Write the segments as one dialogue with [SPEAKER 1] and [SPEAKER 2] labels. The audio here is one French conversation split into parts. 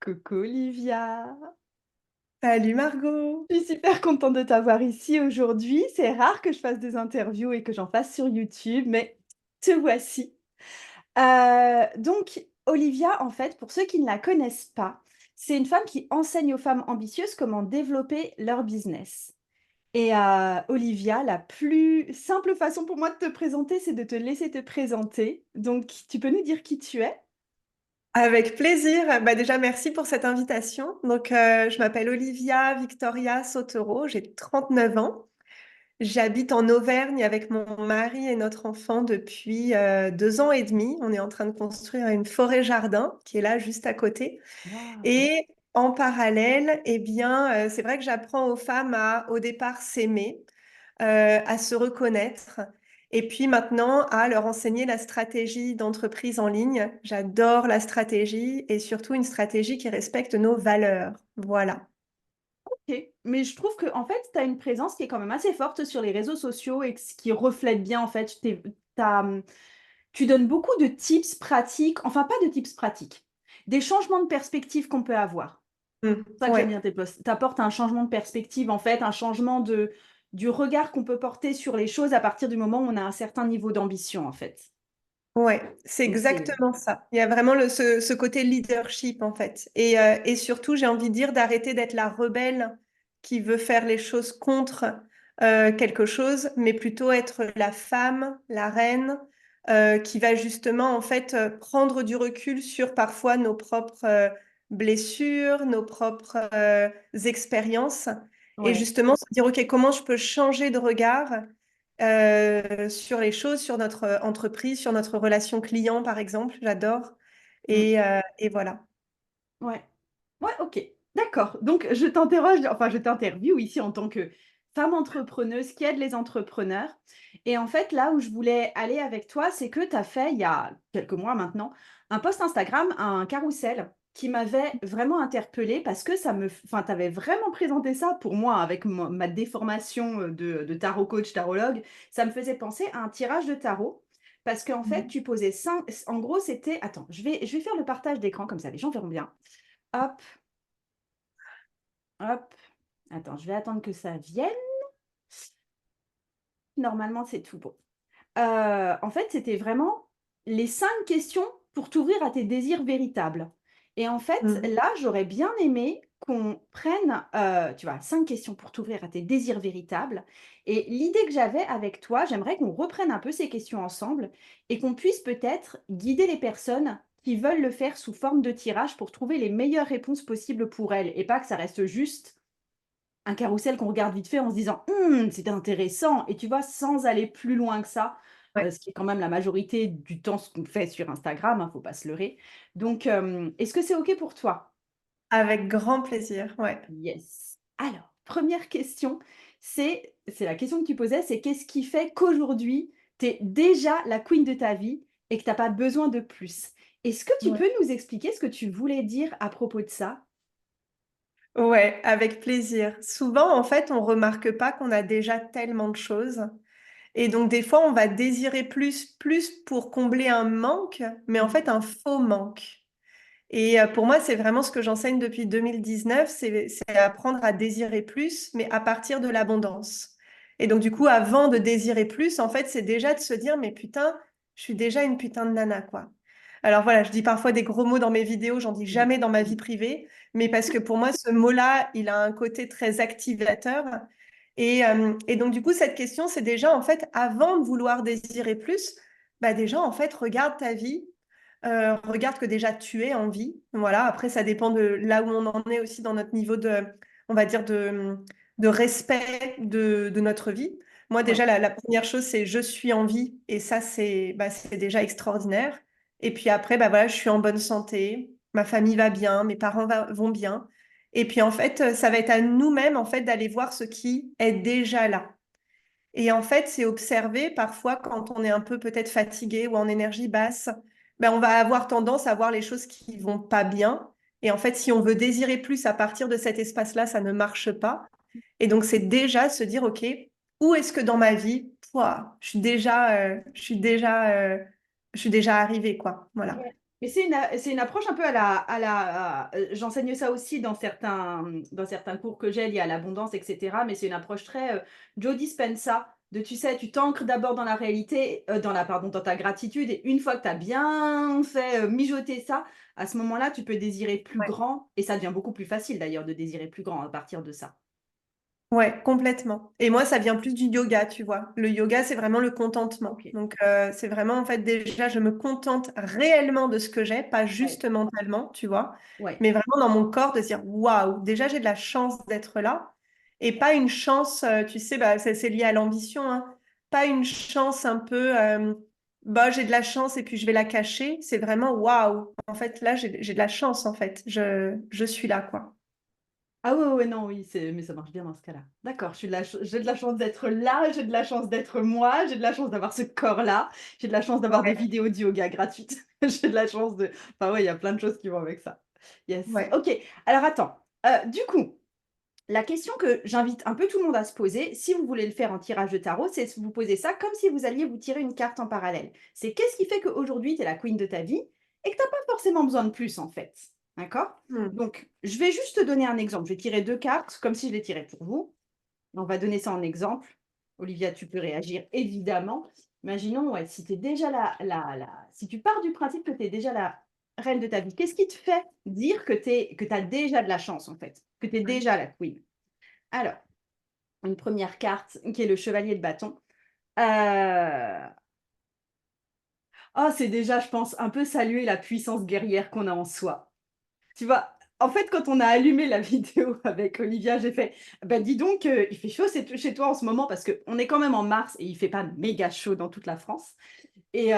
[SPEAKER 1] Coucou Olivia,
[SPEAKER 2] Salut Margot.
[SPEAKER 1] je suis super contente de t'avoir ici aujourd'hui. C'est rare que je fasse des interviews et que j'en fasse sur YouTube, mais te voici. Donc Olivia, en fait, pour ceux qui ne la connaissent pas, c'est une femme qui enseigne aux femmes ambitieuses comment développer leur business. Et Olivia, la plus simple façon pour moi de te présenter, c'est de te laisser te présenter. Donc, tu peux nous dire qui tu es?
[SPEAKER 2] Avec plaisir. Déjà, merci pour cette invitation. Je m'appelle Olivia Victoria Sotero, j'ai 39 ans. J'habite en Auvergne avec mon mari et notre enfant depuis 2 ans et demi. On est en train de construire une forêt-jardin qui est là juste à côté.
[SPEAKER 1] Waouh.
[SPEAKER 2] Et en parallèle, c'est vrai que j'apprends aux femmes à, au départ, s'aimer, à se reconnaître. Et puis maintenant, à leur enseigner la stratégie d'entreprise en ligne. J'adore la stratégie et surtout une stratégie qui respecte nos valeurs. Voilà.
[SPEAKER 1] Ok. Mais je trouve que en fait, tu as une présence qui est quand même assez forte sur les réseaux sociaux et qui reflète bien en fait. Tu donnes beaucoup de tips pratiques, enfin pas de tips pratiques, des changements de perspective qu'on peut avoir.
[SPEAKER 2] Mm.
[SPEAKER 1] C'est ça que j'aime
[SPEAKER 2] Ouais.
[SPEAKER 1] bien tes posts. Tu apportes un changement de perspective en fait, un changement du regard qu'on peut porter sur les choses à partir du moment où on a un certain niveau d'ambition en fait.
[SPEAKER 2] Ouais, c'est
[SPEAKER 1] Donc c'est
[SPEAKER 2] exactement ça. Il y a vraiment ce côté leadership en fait. Et surtout, j'ai envie de dire d'arrêter d'être la rebelle qui veut faire les choses contre quelque chose, mais plutôt être la femme, la reine, qui va justement en fait prendre du recul sur parfois nos propres blessures, nos propres expériences, et
[SPEAKER 1] ouais.
[SPEAKER 2] justement se dire, OK, comment je peux changer de regard sur les choses, sur notre entreprise, sur notre relation client, par exemple. J'adore.
[SPEAKER 1] Mm.
[SPEAKER 2] Et voilà.
[SPEAKER 1] Ouais. Ouais, ok. D'accord. Donc, je t'interroge, enfin, je t'interviewe ici en tant que femme entrepreneuse qui aide les entrepreneurs. Et en fait, là où je voulais aller avec toi, c'est que tu as fait, il y a quelques mois maintenant, un post Instagram, un carrousel qui m'avait vraiment interpellée parce que enfin, tu avais vraiment présenté ça pour moi avec ma déformation de tarot coach, tarologue. Ça me faisait penser à un tirage de tarot. Parce qu'en fait,
[SPEAKER 2] Mhm.
[SPEAKER 1] tu posais cinq. En gros, c'était. Attends, je vais faire le partage d'écran comme ça, les gens verront bien. Hop, hop. Attends, je vais attendre que ça vienne. Normalement, c'est tout bon. En fait, c'était vraiment les 5 questions pour t'ouvrir à tes désirs véritables. Et en fait,
[SPEAKER 2] Mhm.
[SPEAKER 1] là, j'aurais bien aimé qu'on prenne, tu vois, 5 questions pour t'ouvrir à tes désirs véritables. Et l'idée que j'avais avec toi, j'aimerais qu'on reprenne un peu ces questions ensemble et qu'on puisse peut-être guider les personnes qui veulent le faire sous forme de tirage pour trouver les meilleures réponses possibles pour elles et pas que ça reste juste un carrousel qu'on regarde vite fait en se disant c'est intéressant et tu vois sans aller plus loin que ça,
[SPEAKER 2] Ouais.
[SPEAKER 1] ce qui est quand même la majorité du temps ce qu'on fait sur Instagram, faut pas se leurrer. Donc est-ce que c'est OK pour toi?
[SPEAKER 2] Avec grand plaisir. Ouais.
[SPEAKER 1] Yes. Alors, première question, c'est la question que tu posais, c'est qu'est-ce qui fait qu'aujourd'hui tu es déjà la queen de ta vie et que tu n'as pas besoin de plus? Est-ce que tu
[SPEAKER 2] Ouais.
[SPEAKER 1] peux nous expliquer ce que tu voulais dire à propos de ça?
[SPEAKER 2] Ouais, avec plaisir. Souvent, en fait, on remarque pas qu'on a déjà tellement de choses. Et donc, des fois, on va désirer plus pour combler un manque, mais en fait, un faux manque. Et pour moi, c'est vraiment ce que j'enseigne depuis 2019, c'est apprendre à désirer plus, mais à partir de l'abondance. Et donc, du coup, avant de désirer plus, en fait, c'est déjà de se dire, mais putain, je suis déjà une putain de nana, quoi. Alors voilà, je dis parfois des gros mots dans mes vidéos, j'en dis
[SPEAKER 1] Mm.
[SPEAKER 2] jamais dans ma vie privée, mais parce que pour moi, ce mot-là, il a un côté très activateur. Et donc, du coup, cette question, c'est déjà, en fait, avant de vouloir désirer plus, bah déjà, en fait, regarde ta vie, regarde que déjà tu es en vie. Voilà, après, ça dépend de là où on en est aussi dans notre niveau de, on va dire, de respect de notre vie. Moi,
[SPEAKER 1] Ouais.
[SPEAKER 2] déjà, la première chose, c'est je suis en vie, et ça, c'est déjà extraordinaire. Et puis après, bah voilà, je suis en bonne santé, ma famille va bien, mes parents vont bien. Et puis en fait, ça va être à nous-mêmes en fait d'aller voir ce qui est déjà là. Et en fait, c'est observer parfois quand on est un peu peut-être fatigué ou en énergie basse, ben on va avoir tendance à voir les choses qui vont pas bien. Et en fait, si on veut désirer plus à partir de cet espace-là, ça ne marche pas. Et donc, c'est déjà se dire, OK, où est-ce que dans ma vie, pouah, je suis déjà arrivée, quoi. Voilà.
[SPEAKER 1] Ouais. Mais c'est une approche un peu j'enseigne ça aussi dans certains cours que j'ai liés à l'abondance, et cetera, mais c'est une approche très, Joe Dispenza de, tu sais, tu t'ancres d'abord dans la réalité, dans ta gratitude, et une fois que tu as bien fait, mijoter ça, à ce moment-là, tu peux désirer plus
[SPEAKER 2] Ouais.
[SPEAKER 1] grand et ça devient beaucoup plus facile d'ailleurs de désirer plus grand à partir de ça.
[SPEAKER 2] Ouais, complètement. Et moi, ça vient plus du yoga, tu vois. Le yoga, c'est vraiment le contentement.
[SPEAKER 1] OK.
[SPEAKER 2] Donc, c'est vraiment, en fait, déjà, je me contente réellement de ce que j'ai, pas
[SPEAKER 1] Ouais,
[SPEAKER 2] juste mentalement, tu vois,
[SPEAKER 1] ouais.
[SPEAKER 2] mais vraiment dans mon corps de se dire, waouh, déjà, j'ai de la chance d'être là. Et pas une chance, tu sais, bah, c'est lié à l'ambition, hein. Pas une chance un peu, bah, j'ai de la chance et puis je vais la cacher. C'est vraiment, waouh, en fait, là, j'ai de la chance, en fait. Je suis là, quoi.
[SPEAKER 1] Ah ouais, ouais, non, oui, mais ça marche bien dans ce cas-là. D'accord, j'ai de la chance d'être là, j'ai de la chance d'être moi, j'ai de la chance d'avoir ce corps-là, j'ai de la chance d'avoir des
[SPEAKER 2] Ouais,
[SPEAKER 1] vidéos de yoga gratuites, j'ai de la chance de enfin ouais, il y a plein de choses qui vont avec ça. Yes.
[SPEAKER 2] ouais.
[SPEAKER 1] OK, alors attends, du coup, la question que j'invite un peu tout le monde à se poser, si vous voulez le faire en tirage de tarot, c'est de vous poser ça comme si vous alliez vous tirer une carte en parallèle. C'est qu'est-ce qui fait qu'aujourd'hui, tu es la queen de ta vie et que tu as pas forcément besoin de plus, en fait. D'accord?
[SPEAKER 2] Hmm.
[SPEAKER 1] Donc, je vais juste te donner un exemple. Je vais tirer 2 cartes comme si je les tirais pour vous. On va donner ça en exemple. Olivia, tu peux réagir évidemment. Imaginons, ouais, si tu déjà si tu pars du principe que tu es déjà la reine de ta vie, qu'est-ce qui te fait dire que tu as déjà de la chance, en fait, que tu es
[SPEAKER 2] Ouais.
[SPEAKER 1] déjà la queen? Alors, une première carte qui est le chevalier de bâton. Euh, Oh, c'est déjà, je pense, un peu saluer la puissance guerrière qu'on a en soi. Tu vois, en fait, quand on a allumé la vidéo avec Olivia, j'ai fait, bah dis donc, il fait chaud chez toi en ce moment parce qu'on est quand même en mars et il fait pas méga chaud dans toute la France. Et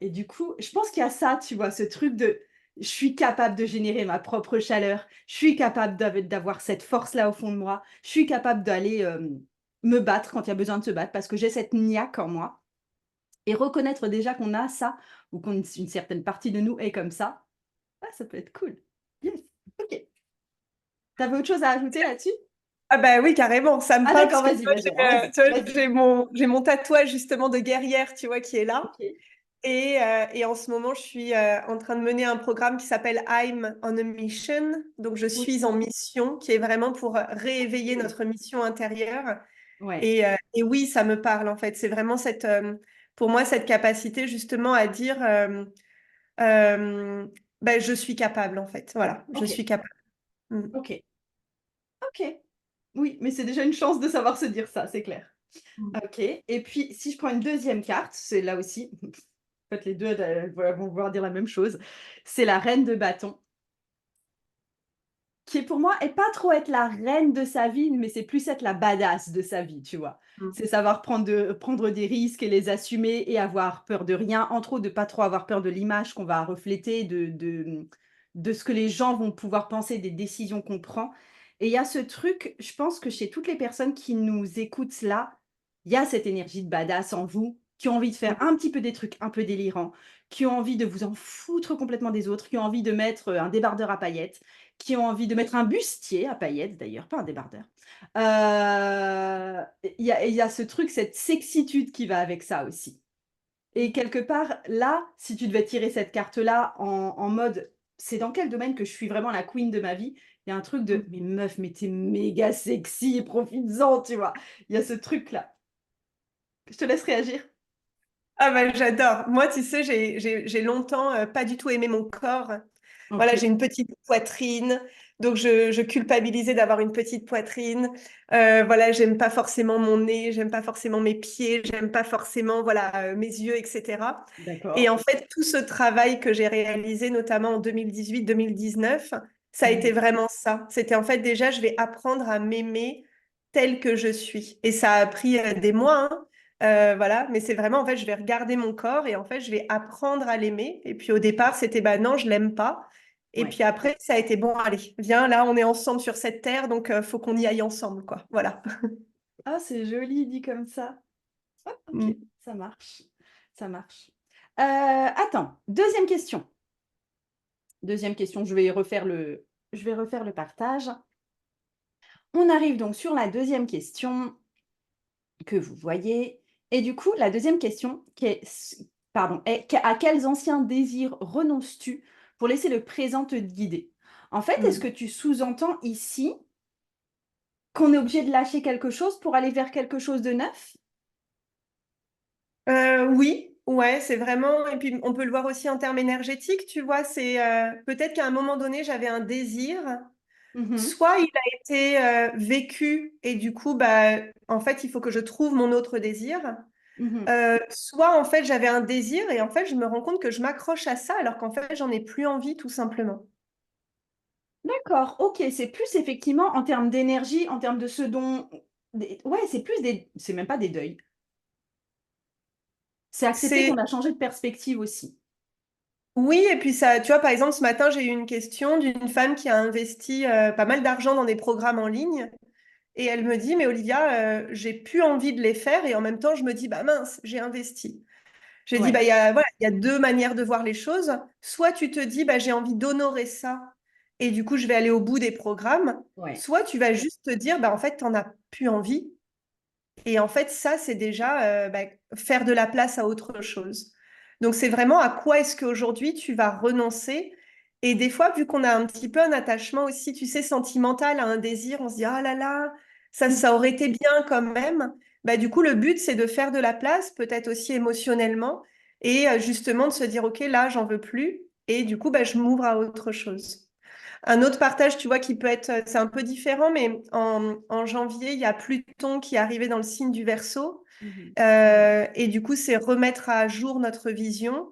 [SPEAKER 1] du coup, je pense qu'il y a ça, tu vois, ce truc de, je suis capable de générer ma propre chaleur, je suis capable d'avoir cette force-là au fond de moi, je suis capable d'aller me battre quand il y a besoin de se battre parce que j'ai cette niaque en moi. Et reconnaître déjà qu'on a ça, ou une certaine partie de nous est comme ça peut être cool. Yes, OK. Tu avais autre chose à ajouter là-dessus?
[SPEAKER 2] Ah bah oui, carrément, ça me
[SPEAKER 1] Ah
[SPEAKER 2] parle parce
[SPEAKER 1] d'accord,
[SPEAKER 2] que
[SPEAKER 1] vas-y, vas-y, alors vas-y,
[SPEAKER 2] tu vois,
[SPEAKER 1] vas-y.
[SPEAKER 2] j'ai mon tatouage justement de guerrière, tu vois, qui est là.
[SPEAKER 1] OK.
[SPEAKER 2] Et en ce moment, je suis en train de mener un programme qui s'appelle I'm on a Mission. Donc, je
[SPEAKER 1] OK,
[SPEAKER 2] suis en mission, qui est vraiment pour rééveiller
[SPEAKER 1] cool.
[SPEAKER 2] notre mission intérieure.
[SPEAKER 1] Ouais,
[SPEAKER 2] Et oui, ça me parle en fait. C'est vraiment pour moi, cette capacité justement à dire, euh, ben, je suis capable en fait. Voilà, je
[SPEAKER 1] OK,
[SPEAKER 2] suis capable. Mm.
[SPEAKER 1] OK, OK. Oui, mais c'est déjà une chance de savoir se dire ça, c'est clair.
[SPEAKER 2] Mm.
[SPEAKER 1] OK, et puis si je prends une deuxième carte, c'est là aussi, en fait les 2 vont vouloir dire la même chose, c'est la reine de bâton. Qui est pour moi est pas trop être la reine de sa vie, mais c'est plus être la badass de sa vie, tu vois?
[SPEAKER 2] Mm.
[SPEAKER 1] C'est savoir prendre des risques et les assumer et avoir peur de rien, entre autres de pas trop avoir peur de l'image qu'on va refléter, de ce que les gens vont pouvoir penser des décisions qu'on prend. Et il y a ce truc, je pense que chez toutes les personnes qui nous écoutent là, il y a cette énergie de badass en vous, qui ont envie de faire un petit peu des trucs un peu délirants, qui ont envie de vous en foutre complètement des autres, qui ont envie de mettre, un débardeur à paillettes, qui ont envie de mettre un bustier à paillettes d'ailleurs, pas un débardeur. Il y a ce truc, cette sexitude qui va avec ça aussi. Et quelque part, là, si tu devais tirer cette carte-là en mode, c'est dans quel domaine que je suis vraiment la queen de ma vie? Il y a un truc de,
[SPEAKER 2] Mm.
[SPEAKER 1] mais meuf, mais t'es méga sexy, profites-en, tu vois. Il y a ce truc-là. Je te laisse réagir.
[SPEAKER 2] Ah bah, j'adore. Moi, tu sais, j'ai longtemps pas du tout aimé mon corps. Voilà, j'ai
[SPEAKER 1] Ok,
[SPEAKER 2] une petite poitrine, donc je culpabilisais d'avoir une petite poitrine. Voilà, j'aime pas forcément mon nez, j'aime pas forcément mes pieds, j'aime pas forcément voilà mes yeux, etc. Et
[SPEAKER 1] d'accord.
[SPEAKER 2] en fait, tout ce travail que j'ai réalisé, notamment en 2018-2019, ça a été
[SPEAKER 1] Mhm.
[SPEAKER 2] vraiment ça. C'était en fait déjà, je vais apprendre à m'aimer tel que je suis. Et ça a pris des mois, hein. Voilà, mais c'est vraiment, en fait, je vais regarder mon corps et en fait, je vais apprendre à l'aimer. Et puis au départ, c'était, bah non, je l'aime pas. Et
[SPEAKER 1] Ouais.
[SPEAKER 2] puis après, ça a été, bon, allez, viens, là, on est ensemble sur cette terre, donc faut qu'on y aille ensemble, quoi. Voilà.
[SPEAKER 1] Ah, c'est joli dit comme ça. Ah, ok,
[SPEAKER 2] Mm.
[SPEAKER 1] ça marche. Ça marche. Attends, deuxième question. Deuxième question, je vais refaire le partage. On arrive donc sur la deuxième question que vous voyez. Et du coup, la deuxième question, pardon, à quels anciens désirs renonces-tu pour laisser le présent te guider? En fait, est-ce
[SPEAKER 2] Mm.
[SPEAKER 1] que tu sous-entends ici qu'on est obligé de lâcher quelque chose pour aller vers quelque chose de neuf?
[SPEAKER 2] Oui, ouais, c'est vraiment. Et puis on peut le voir aussi en termes énergétiques, tu vois. C'est peut-être qu'à un moment donné, j'avais un désir.
[SPEAKER 1] Mmh.
[SPEAKER 2] Soit il a été vécu et du coup, bah, en fait, il faut que je trouve mon autre désir.
[SPEAKER 1] Mmh.
[SPEAKER 2] Soit en fait, j'avais un désir et en fait, je me rends compte que je m'accroche à ça alors qu'en fait, j'en ai plus envie tout simplement.
[SPEAKER 1] D'accord, OK, c'est plus effectivement en termes d'énergie, en termes de ce dont ouais, c'est plus c'est même pas des deuils. C'est accepter
[SPEAKER 2] C'est
[SPEAKER 1] qu'on a changé de perspective aussi.
[SPEAKER 2] Oui, et puis ça, tu vois, par exemple, ce matin, j'ai eu une question d'une femme qui a investi pas mal d'argent dans des programmes en ligne. Et elle me dit, mais Olivia, j'ai plus envie de les faire. Et en même temps, je me dis, bah mince, j'ai investi. J'ai dit,
[SPEAKER 1] Ouais,
[SPEAKER 2] bah, il y a deux manières de voir les choses. Soit tu te dis, bah, j'ai envie d'honorer ça. Et du coup, je vais aller au bout des programmes.
[SPEAKER 1] ouais.
[SPEAKER 2] Soit tu vas juste te dire, bah, en fait, tu n'en as plus envie. Et en fait, ça, c'est déjà bah, faire de la place à autre chose. Donc, c'est vraiment à quoi est-ce qu'aujourd'hui tu vas renoncer. Et des fois, vu qu'on a un petit peu un attachement aussi, tu sais, sentimental à un désir, on se dit, ah là là, ça aurait été bien quand même. Bah, du coup, le but, c'est de faire de la place, peut-être aussi émotionnellement, et justement de se dire, OK, là, j'en veux plus. Et du coup, bah, je m'ouvre à autre chose. Un autre partage, tu vois, qui peut être, c'est un peu différent, mais en janvier, il y a Pluton qui est arrivé dans le signe du Verseau.
[SPEAKER 1] Mmh.
[SPEAKER 2] Et du coup, c'est remettre à jour notre vision.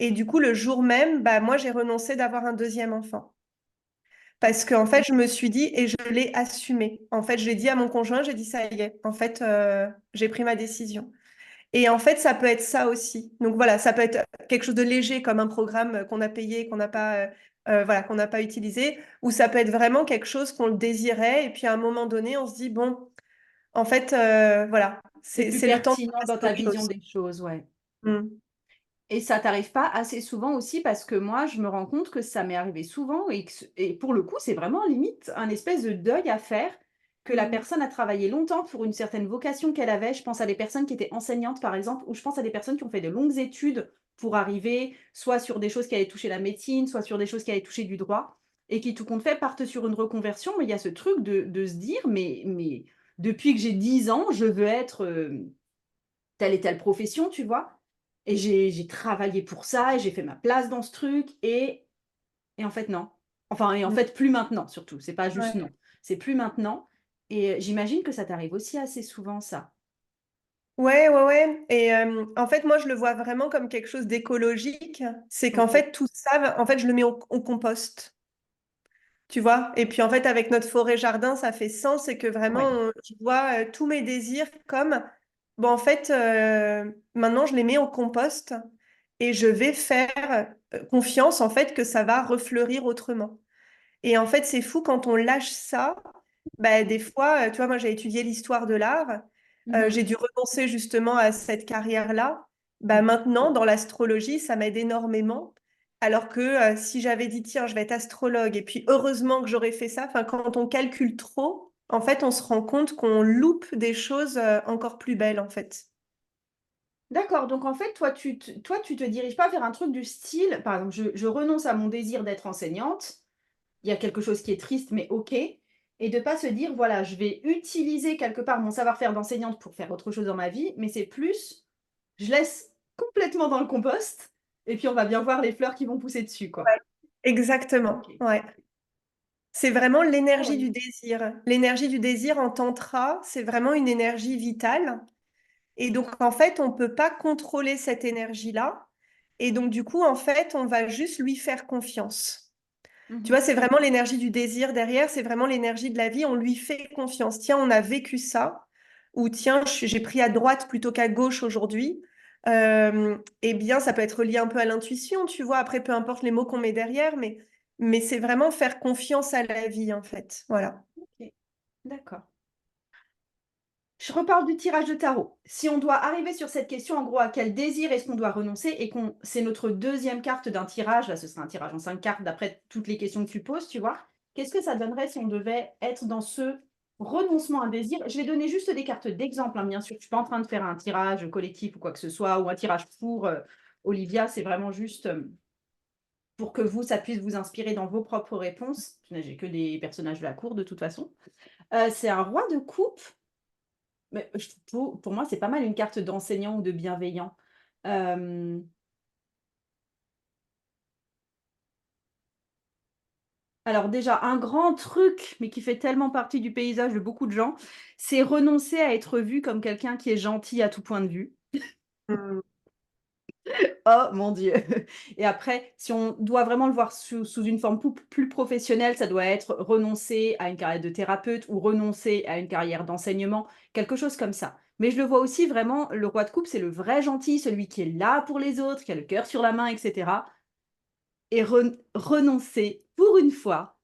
[SPEAKER 2] Et du coup, le jour même, bah, moi, j'ai renoncé d'avoir un deuxième enfant. Parce qu'en fait, je me suis dit, et je l'ai assumé. En fait, je l'ai dit à mon conjoint, j'ai dit, ça y est, en fait, j'ai pris ma décision. Et en fait, ça peut être ça aussi. Donc voilà, ça peut être quelque chose de léger comme un programme qu'on a payé, voilà, qu'on n'a pas utilisé, ou ça peut être vraiment quelque chose qu'on le désirait. Et puis à un moment donné, on se dit, bon, en fait, voilà,
[SPEAKER 1] C'est
[SPEAKER 2] c'est
[SPEAKER 1] plus
[SPEAKER 2] c'est le temps de
[SPEAKER 1] pertinent
[SPEAKER 2] passer
[SPEAKER 1] dans
[SPEAKER 2] à
[SPEAKER 1] ta
[SPEAKER 2] autre
[SPEAKER 1] vision
[SPEAKER 2] chose.
[SPEAKER 1] des choses, ouais.
[SPEAKER 2] Mm.
[SPEAKER 1] Et ça t'arrive pas assez souvent aussi parce que moi, je me rends compte que ça m'est arrivé souvent et pour le coup, c'est vraiment limite un espèce de deuil à faire, que la
[SPEAKER 2] Mm.
[SPEAKER 1] personne a travaillé longtemps pour une certaine vocation qu'elle avait. Je pense à des personnes qui étaient enseignantes, par exemple, ou je pense à des personnes qui ont fait de longues études pour arriver soit sur des choses qui allaient toucher la médecine, soit sur des choses qui allaient toucher du droit et qui, tout compte fait, partent sur une reconversion. Mais il y a ce truc de se dire, mais depuis que j'ai 10 ans, je veux être telle et telle profession, tu vois? Et j'ai travaillé pour ça et j'ai fait ma place dans ce truc et en fait non. Enfin et en
[SPEAKER 2] Mm.
[SPEAKER 1] fait plus maintenant surtout, c'est pas juste
[SPEAKER 2] Ouais.
[SPEAKER 1] non, c'est plus maintenant et j'imagine que ça t'arrive aussi assez souvent ça?
[SPEAKER 2] Ouais, ouais, ouais. Et en fait, moi, je le vois vraiment comme quelque chose d'écologique. C'est qu'en
[SPEAKER 1] OK.
[SPEAKER 2] fait, tout ça, en fait, je le mets au compost. Tu vois? Et puis en fait, avec notre forêt-jardin, ça fait sens et que vraiment,
[SPEAKER 1] Ouais.
[SPEAKER 2] je vois tous mes désirs comme, bon, en fait, maintenant, je les mets au compost et je vais faire confiance, en fait, que ça va refleurir autrement. Et en fait, c'est fou quand on lâche ça, bah, des fois, tu vois, moi, j'ai étudié l'histoire de l'art,
[SPEAKER 1] Mmh.
[SPEAKER 2] j'ai dû renoncer justement à cette carrière-là. Bah,
[SPEAKER 1] Mmh.
[SPEAKER 2] maintenant, dans l'astrologie, ça m'aide énormément. Alors que si j'avais dit, tiens, je vais être astrologue, et puis heureusement que j'aurais fait ça, enfin, quand on calcule trop, en fait, on se rend compte qu'on loupe des choses encore plus belles, en fait.
[SPEAKER 1] D'accord, donc en fait toi tu te diriges pas vers un truc du style, par exemple, je renonce à mon désir d'être enseignante, il y a quelque chose qui est triste mais OK et de pas se dire: «Voilà, je vais utiliser quelque part mon savoir-faire d'enseignante pour faire autre chose dans ma vie», mais c'est plus je laisse complètement dans le compost et puis on va bien voir les fleurs qui vont pousser dessus, quoi.
[SPEAKER 2] Ouais, exactement,
[SPEAKER 1] OK.
[SPEAKER 2] ouais. C'est vraiment
[SPEAKER 1] Ah
[SPEAKER 2] l'énergie
[SPEAKER 1] ouais.
[SPEAKER 2] du désir. L'énergie du désir en tantra, c'est vraiment une énergie vitale. Et donc, en fait, on ne peut pas contrôler cette énergie-là. Et donc, du coup, en fait, on va juste lui faire confiance. Tu vois,
[SPEAKER 1] Mmh.
[SPEAKER 2] c'est vraiment l'énergie du désir derrière, c'est vraiment l'énergie de la vie. On lui fait confiance. Tiens, on a vécu ça. Ou tiens, j'ai pris à droite plutôt qu'à gauche aujourd'hui. Eh bien, ça peut être lié un peu à l'intuition, tu vois. Après, peu importe les mots qu'on met derrière, mais c'est vraiment faire confiance à la vie, en fait. Voilà.
[SPEAKER 1] OK, d'accord. Je reparle du tirage de tarot. Si on doit arriver sur cette question, en gros, à quel désir est-ce qu'on doit renoncer et qu'on c'est notre deuxième carte d'un tirage, là, ce sera un tirage en 5 cartes d'après toutes les questions que tu poses, tu vois? Qu'est-ce que ça donnerait si on devait être dans ce renoncement à un désir? Je vais donner juste des cartes d'exemple, hein, bien sûr. Je suis pas en train de faire un tirage collectif ou quoi que ce soit ou un tirage pour, Olivia, c'est vraiment juste pour que vous, ça puisse vous inspirer dans vos propres réponses. J'ai que des personnages de la cour de toute façon. C'est un roi de coupe. Mais pour moi, c'est pas mal une carte d'enseignant ou de bienveillant. Euh, alors déjà, un grand truc, mais qui fait tellement partie du paysage de beaucoup de gens, c'est renoncer à être vu comme quelqu'un qui est gentil à tout point de vue.
[SPEAKER 2] Mm.
[SPEAKER 1] Oh mon Dieu! Et après, si on doit vraiment le voir sous une forme plus professionnelle, ça doit être renoncer à une carrière de thérapeute ou renoncer à une carrière d'enseignement, quelque chose comme ça. Mais je le vois aussi vraiment, le roi de coupe, c'est le vrai gentil, celui qui est là pour les autres, qui a le cœur sur la main, etc. Et renoncer, pour une fois,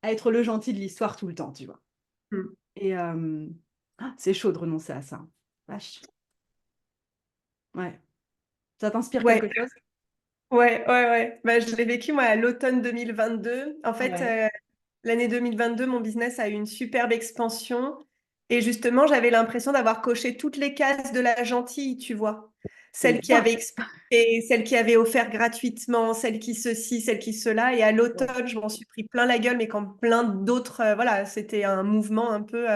[SPEAKER 1] à être le gentil de l'histoire tout le temps, tu vois.
[SPEAKER 2] Mm.
[SPEAKER 1] Et c'est chaud de renoncer à ça. Vache. Ouais. Ça t'inspire
[SPEAKER 2] Ouais,
[SPEAKER 1] quelque chose?
[SPEAKER 2] ouais. Bah, je l'ai vécu, moi, à l'automne 2022. En fait,
[SPEAKER 1] Ouais.
[SPEAKER 2] l'année 2022, mon business a eu une superbe expansion. Et justement, j'avais l'impression d'avoir coché toutes les cases de la gentille, tu vois.
[SPEAKER 1] C'est
[SPEAKER 2] Celle qui
[SPEAKER 1] ça.
[SPEAKER 2] avait expliqué, celle qui avait offert gratuitement, celle qui ceci, celle qui cela. Et à
[SPEAKER 1] Ouais.
[SPEAKER 2] l'automne, je m'en suis pris plein la gueule, mais quand plein d'autres, voilà, c'était un mouvement un peu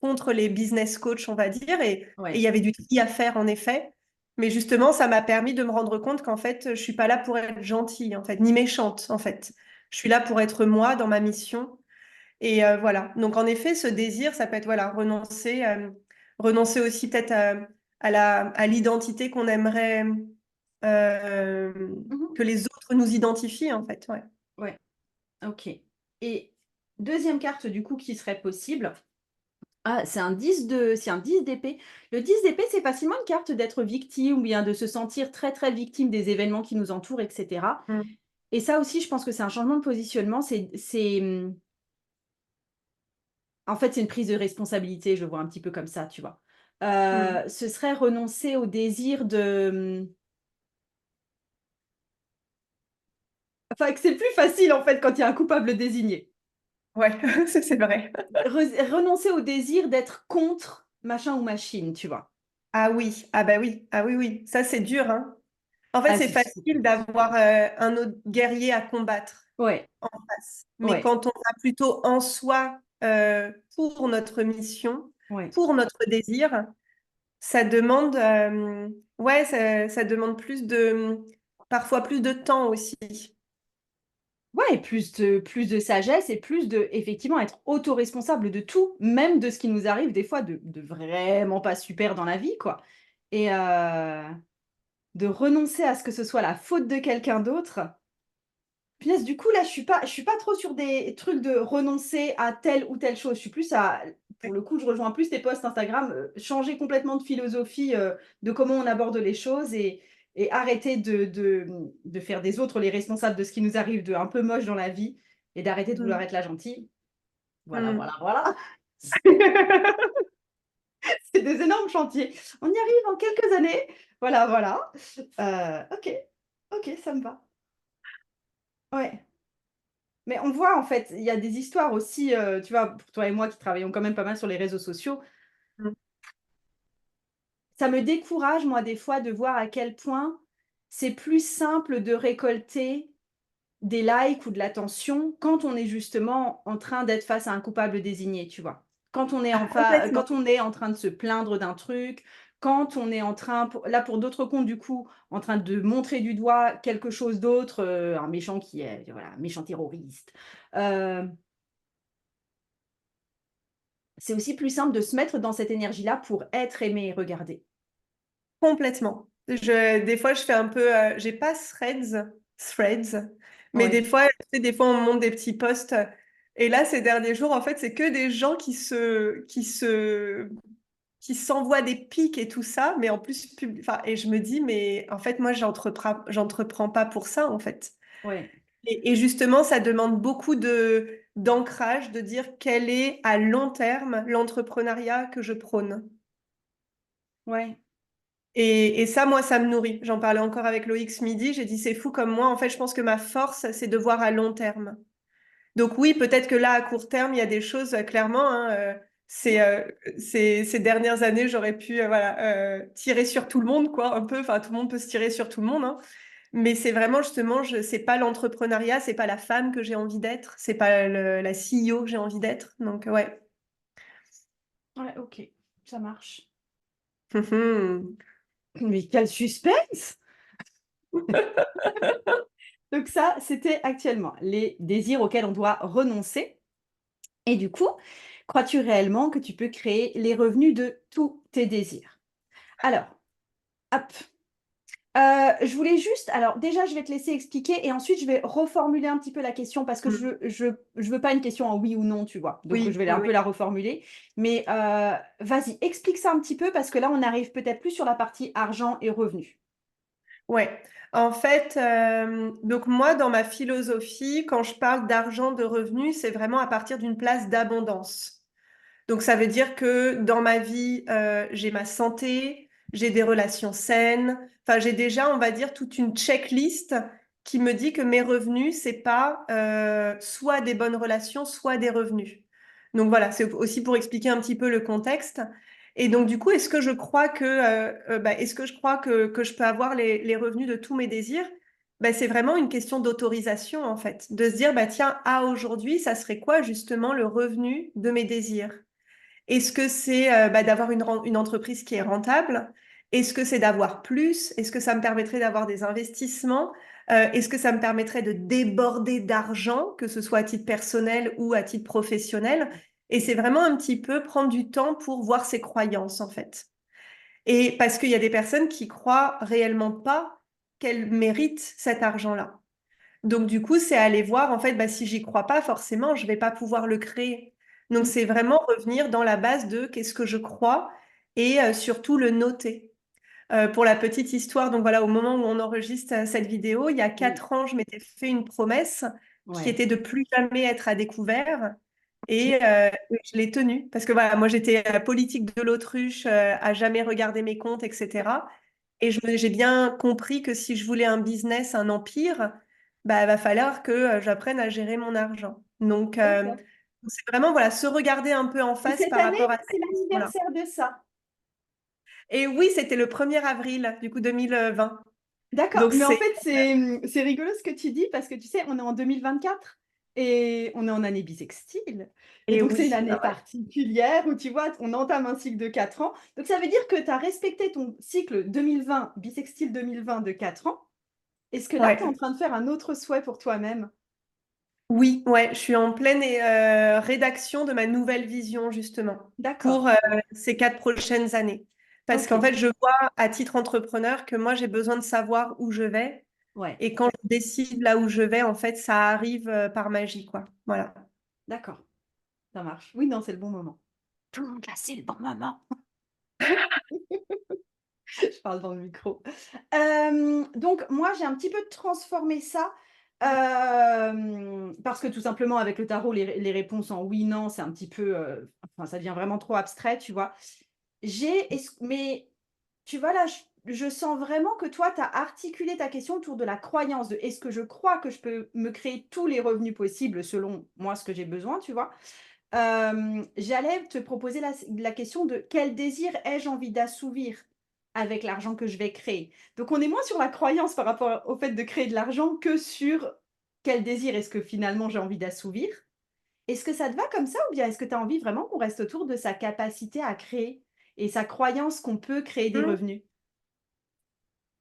[SPEAKER 2] contre les business coachs, on va dire. Et il
[SPEAKER 1] Ouais.
[SPEAKER 2] y avait du tri à faire, en effet. Mais justement, ça m'a permis de me rendre compte qu'en fait, je suis pas là pour être gentille, en fait, ni méchante, en fait. Je suis là pour être moi dans ma mission. Et voilà. Donc, en effet, ce désir, ça peut être, voilà, renoncer aussi peut-être à l'identité qu'on aimerait euh,
[SPEAKER 1] Mhm.
[SPEAKER 2] que les autres nous identifient, en fait. Ouais.
[SPEAKER 1] Ouais. Ok. Et deuxième carte du coup qui serait possible. Ah, c'est un 10 d'épée. Le 10 d'épée, c'est facilement une carte d'être victime ou bien de se sentir très très victime des événements qui nous entourent, etc.
[SPEAKER 2] Mm.
[SPEAKER 1] Et ça aussi, je pense que c'est un changement de positionnement. En fait, c'est une prise de responsabilité, je le vois un petit peu comme ça, tu vois.
[SPEAKER 2] Mm.
[SPEAKER 1] Ce serait renoncer au désir de... Enfin, que c'est plus facile en fait quand il y a un coupable désigné.
[SPEAKER 2] Ouais, c'est vrai.
[SPEAKER 1] Renoncer au désir d'être contre machin ou machine, tu vois.
[SPEAKER 2] Ah oui, ah bah oui, ah oui, oui. Ça, c'est dur, hein. En fait,
[SPEAKER 1] Ah,
[SPEAKER 2] c'est
[SPEAKER 1] c'est
[SPEAKER 2] facile
[SPEAKER 1] super dur.
[SPEAKER 2] d'avoir un autre guerrier à combattre
[SPEAKER 1] Ouais,
[SPEAKER 2] en face. Mais
[SPEAKER 1] ouais,
[SPEAKER 2] quand on va plutôt en soi pour notre mission,
[SPEAKER 1] ouais.
[SPEAKER 2] pour notre désir, ça demande, ouais, ça demande parfois plus de temps aussi.
[SPEAKER 1] Ouais, plus de sagesse et plus de, effectivement, être autoresponsable de tout, même de ce qui nous arrive des fois de vraiment pas super dans la vie, quoi. Et de renoncer à ce que ce soit la faute de quelqu'un d'autre. Punaise, du coup, là, je suis pas trop sur des trucs de renoncer à telle ou telle chose. Je suis plus à, pour le coup, je rejoins plus tes posts Instagram, changer complètement de philosophie de comment on aborde les choses et arrêter de faire des autres les responsables de ce qui nous arrive de un peu moche dans la vie et d'arrêter de vouloir
[SPEAKER 2] Mm.
[SPEAKER 1] être la gentille. Voilà,
[SPEAKER 2] Mm.
[SPEAKER 1] voilà, voilà. C'est des énormes chantiers. On y arrive en quelques années. Voilà, voilà. Ok, ok, ça me va. Ouais. Mais on voit en fait, il y a des histoires aussi, tu vois, pour toi et moi qui travaillons quand même pas mal sur les réseaux sociaux,
[SPEAKER 2] Mm.
[SPEAKER 1] ça me décourage, moi, des fois, de voir à quel point c'est plus simple de récolter des likes ou de l'attention quand on est justement en train d'être face à un coupable désigné, tu vois.
[SPEAKER 2] Ah, complètement.
[SPEAKER 1] Quand on est en train de se plaindre d'un truc, quand on est en train, là pour d'autres comptes du coup, en train de montrer du doigt quelque chose d'autre, un méchant qui est, voilà, un méchant terroriste. Euh, c'est aussi plus simple de se mettre dans cette énergie-là pour être aimé et regardé.
[SPEAKER 2] Complètement. Des fois, je fais un peu, j'ai pas threads, mais des
[SPEAKER 1] Ouais,
[SPEAKER 2] fois, tu sais, des fois, on monte des petits posts. Et là, ces derniers jours, en fait, c'est que des gens qui s'envoient des pics et tout ça, mais en plus, enfin, et je me dis, mais en fait, moi, j'entreprends pas pour ça, en fait.
[SPEAKER 1] ouais,
[SPEAKER 2] Et justement, ça demande beaucoup d'ancrage, de dire quel est à long terme l'entrepreneuriat que je prône.
[SPEAKER 1] ouais,
[SPEAKER 2] Et ça, moi, ça me nourrit. J'en parlais encore avec Loïc ce midi. J'ai dit, c'est fou comme moi. En fait, je pense que ma force, c'est de voir à long terme. Donc oui, peut-être que là, à court terme, il y a des choses, clairement, hein, Ces dernières années, j'aurais pu voilà, tirer sur tout le monde, quoi, un peu. Enfin, tout le monde peut se tirer sur tout le monde, hein. Mais c'est vraiment justement, c'est pas l'entrepreneuriat, c'est pas la femme que j'ai envie d'être, c'est pas la CEO que j'ai envie d'être. Donc, ouais.
[SPEAKER 1] Ouais, ok, ça marche. Mais quel suspense! Donc ça, c'était actuellement les désirs auxquels on doit renoncer. Et du coup, crois-tu réellement que tu peux créer les revenus de tous tes désirs? Alors, hop, je voulais juste alors déjà, je vais te laisser expliquer et ensuite je vais reformuler un petit peu la question parce que
[SPEAKER 2] Mm.
[SPEAKER 1] je veux pas une question en oui ou non, tu vois? Donc je
[SPEAKER 2] Oui,
[SPEAKER 1] vais
[SPEAKER 2] oui,
[SPEAKER 1] un
[SPEAKER 2] oui.
[SPEAKER 1] peu la reformuler. Mais, vas-y, explique ça un petit peu parce que là, on arrive peut-être plus sur la partie argent et revenus.
[SPEAKER 2] Ouais. En fait, donc moi, dans ma philosophie, quand je parle d'argent, de revenus, c'est vraiment à partir d'une place d'abondance. Donc ça veut dire que dans ma vie, j'ai ma santé, j'ai des relations saines. Enfin, j'ai déjà, on va dire, toute une checklist qui me dit que mes revenus, c'est pas soit des bonnes relations, soit des revenus. Donc voilà, c'est aussi pour expliquer un petit peu le contexte. Et donc du coup, est-ce que je crois est-ce que je crois que je peux avoir les revenus de tous mes désirs? C'est vraiment une question d'autorisation en fait, de se dire bah tiens, à aujourd'hui, ça serait quoi justement le revenu de mes désirs? Est-ce que c'est d'avoir une entreprise qui est rentable? Est-ce que c'est d'avoir plus? Est-ce que ça me permettrait d'avoir des investissements? Est-ce que ça me permettrait de déborder d'argent, que ce soit à titre personnel ou à titre professionnel? Et c'est vraiment un petit peu prendre du temps pour voir ses croyances, en fait. Et parce qu'il y a des personnes qui croient réellement pas qu'elles méritent cet argent-là. Donc, du coup, c'est aller voir, en fait, si j'y crois pas, forcément, je vais pas pouvoir le créer. Donc,
[SPEAKER 1] Mmh.
[SPEAKER 2] c'est vraiment revenir dans la base de qu'est-ce que je crois et surtout le noter. Pour la petite histoire, donc voilà, au moment où on enregistre cette vidéo, il y a
[SPEAKER 1] Oui.
[SPEAKER 2] 4 ans, je m'étais fait une promesse qui
[SPEAKER 1] Ouais.
[SPEAKER 2] était de plus jamais être à découvert.
[SPEAKER 1] OK.
[SPEAKER 2] Et je l'ai tenue. Parce que voilà, moi, j'étais politique de l'autruche, à jamais regarder mes comptes, etc. Et j'ai bien compris que si je voulais un business, un empire, il va falloir que j'apprenne à gérer mon argent. Donc,
[SPEAKER 1] D'accord.
[SPEAKER 2] c'est vraiment voilà, se regarder un peu en
[SPEAKER 1] Et
[SPEAKER 2] face
[SPEAKER 1] cette
[SPEAKER 2] par
[SPEAKER 1] année,
[SPEAKER 2] rapport à
[SPEAKER 1] c'est
[SPEAKER 2] cette question-là.
[SPEAKER 1] l'anniversaire de ça.
[SPEAKER 2] Et oui, c'était le 1er avril, du coup, 2020.
[SPEAKER 1] D'accord,
[SPEAKER 2] Donc,
[SPEAKER 1] mais en
[SPEAKER 2] c'est...
[SPEAKER 1] fait, c'est rigolo ce que tu dis parce que tu sais, on est en 2024 et on est en année bissextile. Et
[SPEAKER 2] Et
[SPEAKER 1] donc, c'est une
[SPEAKER 2] oui,
[SPEAKER 1] année particulière où tu vois, on entame un cycle de 4 ans. Donc, ça veut dire que tu as respecté ton cycle 2020, bissextile 2020 de 4 ans. Est-ce que là, tu es en
[SPEAKER 2] ouais.
[SPEAKER 1] train de faire un autre souhait pour toi-même?
[SPEAKER 2] Oui, ouais, je suis en pleine rédaction de ma nouvelle vision, justement,
[SPEAKER 1] D'accord.
[SPEAKER 2] pour ces 4 prochaines années. Parce qu'en
[SPEAKER 1] Ok.
[SPEAKER 2] fait, je vois à titre entrepreneur que moi, j'ai besoin de savoir où je vais.
[SPEAKER 1] Ouais.
[SPEAKER 2] Et quand je décide là où je vais, en fait, ça arrive par magie, quoi. Voilà.
[SPEAKER 1] D'accord. Ça marche. Oui, non, c'est le bon moment. Tout le monde là, c'est le bon moment. Je parle dans le micro. Donc moi, j'ai un petit peu transformé ça, parce que tout simplement avec le tarot, les réponses en oui, non, c'est un petit peu, enfin ça devient vraiment trop abstrait, tu vois? Mais tu vois là, je sens vraiment que toi, tu as articulé ta question autour de la croyance de: «Est-ce que je crois que je peux me créer tous les revenus possibles selon moi ce que j'ai besoin?» tu vois? J'allais te proposer la question de: «Quel désir ai-je envie d'assouvir avec l'argent que je vais créer?» Donc on est moins sur la croyance par rapport au fait de créer de l'argent que sur quel désir est-ce que finalement j'ai envie d'assouvir. Est-ce que ça te va comme ça ou bien est-ce que tu as envie vraiment qu'on reste autour de sa capacité à créer et sa croyance qu'on peut créer des
[SPEAKER 2] Hmm.
[SPEAKER 1] revenus?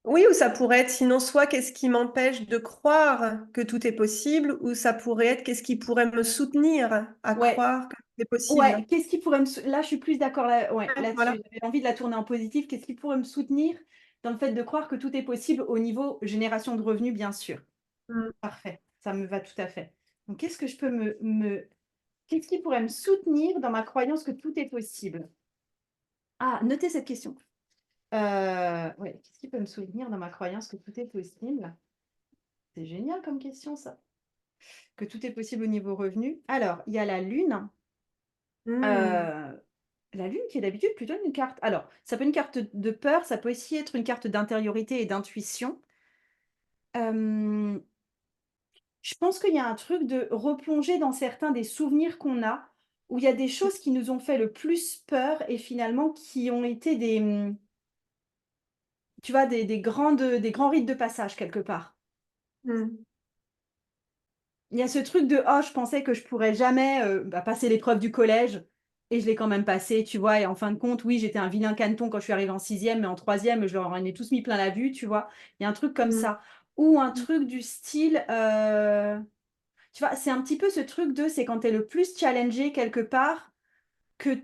[SPEAKER 2] Oui, ou ça pourrait être, sinon, soit qu'est-ce qui m'empêche de croire que tout est possible, ou ça pourrait être qu'est-ce qui pourrait me soutenir à
[SPEAKER 1] Ouais,
[SPEAKER 2] croire que tout est
[SPEAKER 1] ouais,
[SPEAKER 2] possible.
[SPEAKER 1] qu'est-ce qui pourrait là, je suis plus d'accord là, ouais,
[SPEAKER 2] Ouais,
[SPEAKER 1] là-dessus.
[SPEAKER 2] voilà.
[SPEAKER 1] J'avais envie de la tourner en positif. Qu'est-ce qui pourrait me soutenir dans le fait de croire que tout est possible au niveau génération de revenus, bien sûr.
[SPEAKER 2] Hmm.
[SPEAKER 1] Parfait, ça me va tout à fait. Donc qu'est-ce que je peux qu'est-ce qui pourrait me soutenir dans ma croyance que tout est possible? Ah, notez cette question. Ouais, qu'est-ce qui peut me soutenir dans ma croyance que tout est possible? C'est génial comme question ça. Que tout est possible au niveau revenus. Alors, il y a la lune.
[SPEAKER 2] Hmm.
[SPEAKER 1] Heu, la lune qui est d'habitude plutôt une carte alors, ça peut être une carte de peur, ça peut aussi être une carte d'intériorité et d'intuition. Hem, je pense qu'il y a un truc de replonger dans certains des souvenirs qu'on a. où il y a des choses qui nous ont fait le plus peur et finalement qui ont été des, tu vois, des grands rites de passage quelque part.
[SPEAKER 2] Mm.
[SPEAKER 1] Il y a ce truc de: «Oh, je pensais que je pourrais jamais, passer l'épreuve du collège et je l'ai quand même passée», tu vois? Et en fin de compte, oui, j'étais un vilain caneton quand je suis arrivée en sixième, mais en troisième, je leur en ai tous mis plein la vue, tu vois? Il y a un truc comme
[SPEAKER 2] Mm.
[SPEAKER 1] ça. Ou un
[SPEAKER 2] Mm.
[SPEAKER 1] truc du style, tu vois, c'est un petit peu ce truc de c'est quand tu es le plus challengé quelque part que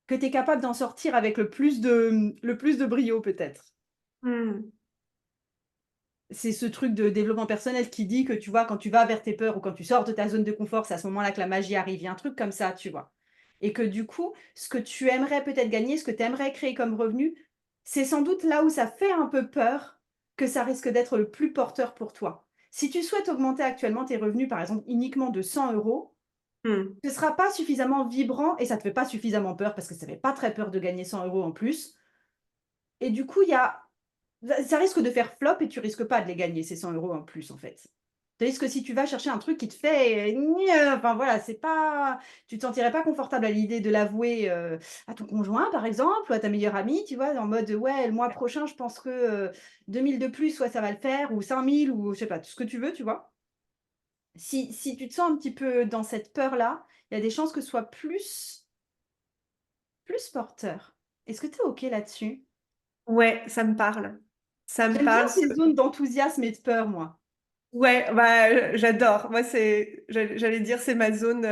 [SPEAKER 1] que tu es capable d'en sortir avec le plus de brio peut-être.
[SPEAKER 2] Mm.
[SPEAKER 1] C'est ce truc de développement personnel qui dit que, tu vois, quand tu vas vers tes peurs ou quand tu sors de ta zone de confort, c'est à ce moment-là que la magie arrive. Il y a un truc comme ça, tu vois? Et que du coup, ce que tu aimerais peut-être gagner, ce que tu aimerais créer comme revenu, c'est sans doute là où ça fait un peu peur que ça risque d'être le plus porteur pour toi. Si tu souhaites augmenter actuellement tes revenus, par exemple, uniquement de 100 €,
[SPEAKER 2] Mm.
[SPEAKER 1] ce ne sera pas suffisamment vibrant et ça ne te fait pas suffisamment peur parce que ça ne fait pas très peur de gagner 100 € en plus. Et du coup, il y a ça risque de faire flop et tu risques pas de les gagner ces 100 € en plus, en fait. Tandis que si tu vas chercher un truc qui te fait, enfin voilà, c'est pas tu te sentirais pas confortable à l'idée de l'avouer, à ton conjoint, par exemple, ou à ta meilleure amie, tu vois? En mode: «Ouais, le mois prochain, je pense que, 2 000 de plus, ouais, ça va le faire» ou 5 000 ou je sais pas, tout ce que tu veux, tu vois? Si tu te sens un petit peu dans cette peur-là, il y a des chances que ce soit plus porteur. Est-ce que tu es OK là-dessus?
[SPEAKER 2] Ouais, ça me parle. Ça me
[SPEAKER 1] J'aime bien
[SPEAKER 2] parle.
[SPEAKER 1] ces zones d'enthousiasme et de peur, moi.
[SPEAKER 2] Ouais, bah, j'adore. Moi, j'allais dire, c'est ma zone.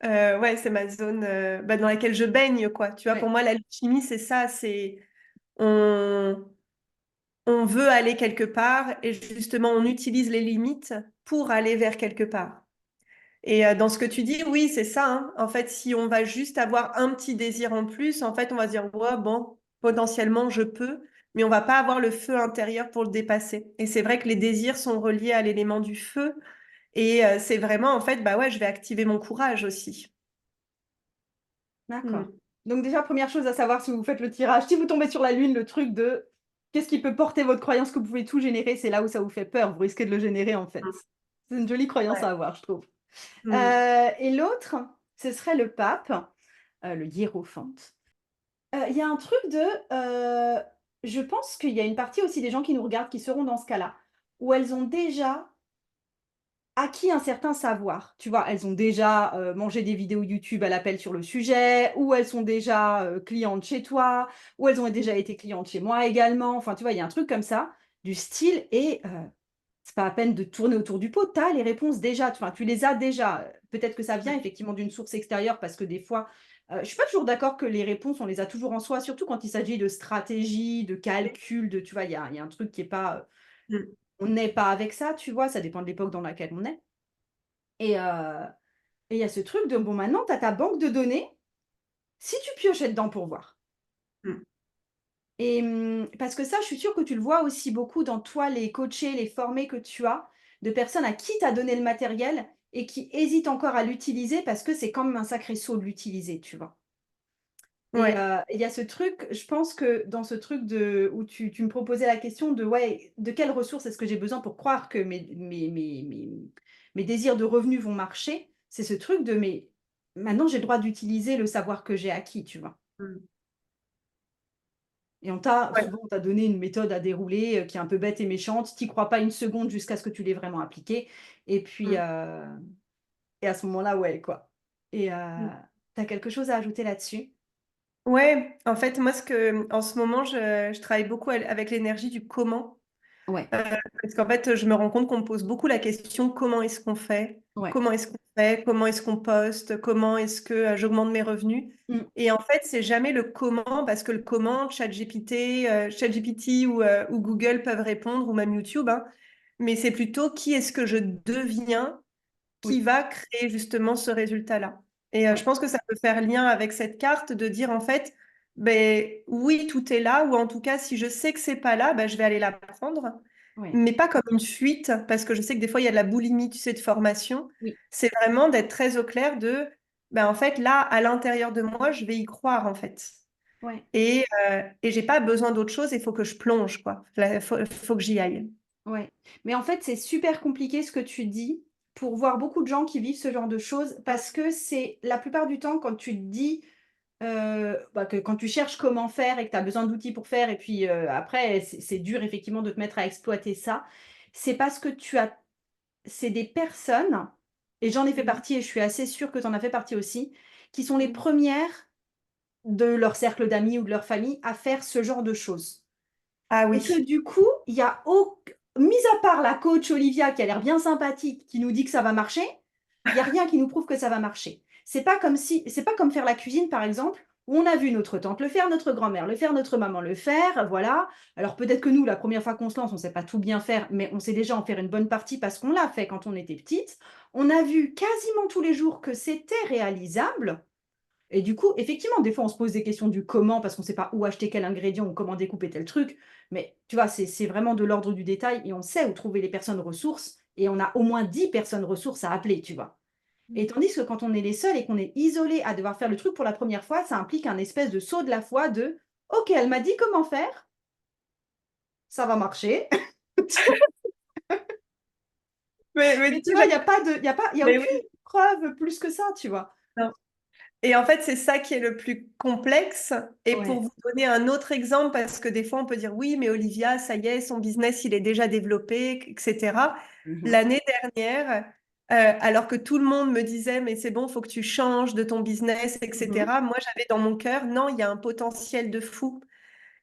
[SPEAKER 2] Ouais, c'est ma zone bah, dans laquelle je baigne, quoi. Tu vois, pour
[SPEAKER 1] Ouais.
[SPEAKER 2] moi, l'alchimie, c'est ça. C'est on, on veut aller quelque part et justement, on utilise les limites pour aller vers quelque part. Et dans ce que tu dis, oui, c'est ça, hein. En fait, si on va juste avoir un petit désir en plus, en fait, on va se dire, ouais, bon, potentiellement, je peux, mais on va pas avoir le feu intérieur pour le dépasser. Et c'est vrai que les désirs sont reliés à l'élément du feu. Et c'est vraiment, en fait, bah ouais, je vais activer mon courage aussi.
[SPEAKER 1] D'accord.
[SPEAKER 2] Mm.
[SPEAKER 1] Donc déjà, première chose à savoir si vous faites le tirage, si vous tombez sur la lune, le truc de qu'est-ce qui peut porter votre croyance que vous pouvez tout générer, c'est là où ça vous fait peur, vous risquez de le générer en fait.
[SPEAKER 2] Mm.
[SPEAKER 1] C'est une jolie croyance
[SPEAKER 2] Ouais.
[SPEAKER 1] à avoir, je trouve.
[SPEAKER 2] Mm.
[SPEAKER 1] Et l'autre, ce serait le pape, le hiérophante. Il y a un truc de, je pense qu'il y a une partie aussi des gens qui nous regardent qui seront dans ce cas-là, où elles ont déjà acquis un certain savoir. Tu vois? Elles ont déjà, mangé des vidéos YouTube à l'appel sur le sujet, ou elles sont déjà, clientes chez toi, ou elles ont déjà été clientes chez moi également. Enfin, tu vois? Il y a un truc comme ça, du style et c'est pas à peine de tourner autour du pot, tu as les réponses déjà, enfin, tu les as déjà. Peut-être que ça vient effectivement d'une source extérieure parce que des fois, je suis pas toujours d'accord que les réponses, on les a toujours en soi, surtout quand il s'agit de stratégie, de calcul, de tu vois? Il y a un truc qui est pas,
[SPEAKER 2] Mm.
[SPEAKER 1] on n'est pas avec ça, tu vois? Ça dépend de l'époque dans laquelle on est. Et il y a ce truc de, bon, maintenant, tu as ta banque de données, si tu piochais dedans pour voir.
[SPEAKER 2] Mm.
[SPEAKER 1] Et parce que ça, je suis sûre que tu le vois aussi beaucoup dans toi, les coachés, les formés que tu as, de personnes à qui tu as donné le matériel et qui hésitent encore à l'utiliser parce que c'est quand même un sacré saut de l'utiliser, tu vois? Et
[SPEAKER 2] Ouais.
[SPEAKER 1] il y a ce truc, je pense que dans ce truc de où tu me proposais la question de: «Ouais, de quelles ressources est-ce que j'ai besoin pour croire que mes désirs de revenus vont marcher?» C'est ce truc de: «Mais maintenant j'ai le droit d'utiliser le savoir que j'ai acquis», tu vois?
[SPEAKER 2] Mm.
[SPEAKER 1] Et
[SPEAKER 2] Ouais.
[SPEAKER 1] on t'a donné une méthode à dérouler, qui est un peu bête et méchante. Tu y crois pas une seconde jusqu'à ce que tu l'aies vraiment appliquée et puis,
[SPEAKER 2] Mm.
[SPEAKER 1] et à ce moment-là, ouais, quoi. Et
[SPEAKER 2] Mm.
[SPEAKER 1] tu as quelque chose à ajouter là-dessus?
[SPEAKER 2] Ouais, en fait, moi, en ce moment, je travaille beaucoup avec l'énergie du comment.
[SPEAKER 1] Ouais,
[SPEAKER 2] Parce qu'en fait, je me rends compte qu'on me pose beaucoup la question comment est-ce qu'on fait?
[SPEAKER 1] ouais.
[SPEAKER 2] Comment est-ce qu'on fait? Comment est-ce qu'on poste? Comment est-ce que j'augmente mes revenus?
[SPEAKER 1] Mmh,
[SPEAKER 2] Et en fait, c'est jamais le comment, parce que le comment, ChatGPT ou Google peuvent répondre, ou même YouTube, hein, mais c'est plutôt qui est-ce que je deviens qui
[SPEAKER 1] oui,
[SPEAKER 2] va créer justement ce résultat-là. Et je
[SPEAKER 1] ouais,
[SPEAKER 2] pense que ça peut faire lien avec cette carte de dire en fait, ben, oui, tout est là, ou en tout cas, si je sais que c'est pas là, ben, je vais aller l'apprendre,
[SPEAKER 1] ouais,
[SPEAKER 2] mais pas comme une fuite, parce que je sais que des fois, il y a de la boulimie, tu sais, de formation.
[SPEAKER 1] oui,
[SPEAKER 2] C'est vraiment d'être très au clair de, ben, en fait, là, à l'intérieur de moi, je vais y croire, en fait.
[SPEAKER 1] ouais,
[SPEAKER 2] Et j'ai pas besoin d'autre chose, il faut que je plonge, quoi. Il faut que j'y aille.
[SPEAKER 1] ouais. Mais en fait, c'est super compliqué ce que tu dis pour voir beaucoup de gens qui vivent ce genre de choses parce que c'est la plupart du temps quand tu te dis, que quand tu cherches comment faire et que tu as besoin d'outils pour faire et puis, après c'est dur effectivement de te mettre à exploiter ça. C'est parce que c'est des personnes et j'en ai fait
[SPEAKER 2] Mhm.
[SPEAKER 1] partie et je suis assez sûre que tu en as fait partie aussi, qui sont les
[SPEAKER 2] Mhm.
[SPEAKER 1] premières de leur cercle d'amis ou de leur famille à faire ce genre de choses.
[SPEAKER 2] Ah
[SPEAKER 1] Et que
[SPEAKER 2] oui.
[SPEAKER 1] du coup, il y a mis à part la coach Olivia qui a l'air bien sympathique, qui nous dit que ça va marcher, il y a rien qui nous prouve que ça va marcher. C'est pas comme faire la cuisine par exemple, où on a vu notre tante le faire, notre grand-mère le faire, notre maman le faire, voilà. Alors peut-être que nous, la première fois qu'on se lance, on ne sait pas tout bien faire, mais on sait déjà en faire une bonne partie parce qu'on l'a fait quand on était petite. On a vu quasiment tous les jours que c'était réalisable. Et du coup, effectivement, des fois, on se pose des questions du comment parce qu'on ne sait pas où acheter quel ingrédient ou comment découper tel truc. Mais tu vois, c'est vraiment de l'ordre du détail et on sait où trouver les personnes ressources et on a au moins 10 personnes ressources à appeler, tu vois. Et tandis que quand on est les seuls et qu'on est isolé à devoir faire le truc pour la première fois, ça implique un espèce de saut de la foi de OK, elle m'a dit comment faire, ça va marcher.
[SPEAKER 2] Mais
[SPEAKER 1] Mais
[SPEAKER 2] tu
[SPEAKER 1] tu vois,
[SPEAKER 2] vois,
[SPEAKER 1] il n'y a pas de, il y a
[SPEAKER 2] mais
[SPEAKER 1] aucune
[SPEAKER 2] oui.
[SPEAKER 1] preuve plus que ça, tu vois.
[SPEAKER 2] Non. Et en fait, c'est ça qui est le plus complexe. Et pour
[SPEAKER 1] Ouais.
[SPEAKER 2] vous donner un autre exemple, parce que des fois, on peut dire, oui, mais Olivia, ça y est, son business, il est déjà développé, etc.
[SPEAKER 1] Mhm.
[SPEAKER 2] L'année dernière, alors que tout le monde me disait, mais c'est bon, faut que tu changes de ton business,
[SPEAKER 1] Mhm.
[SPEAKER 2] etc. Moi, j'avais dans mon cœur, non, il y a un potentiel de fou.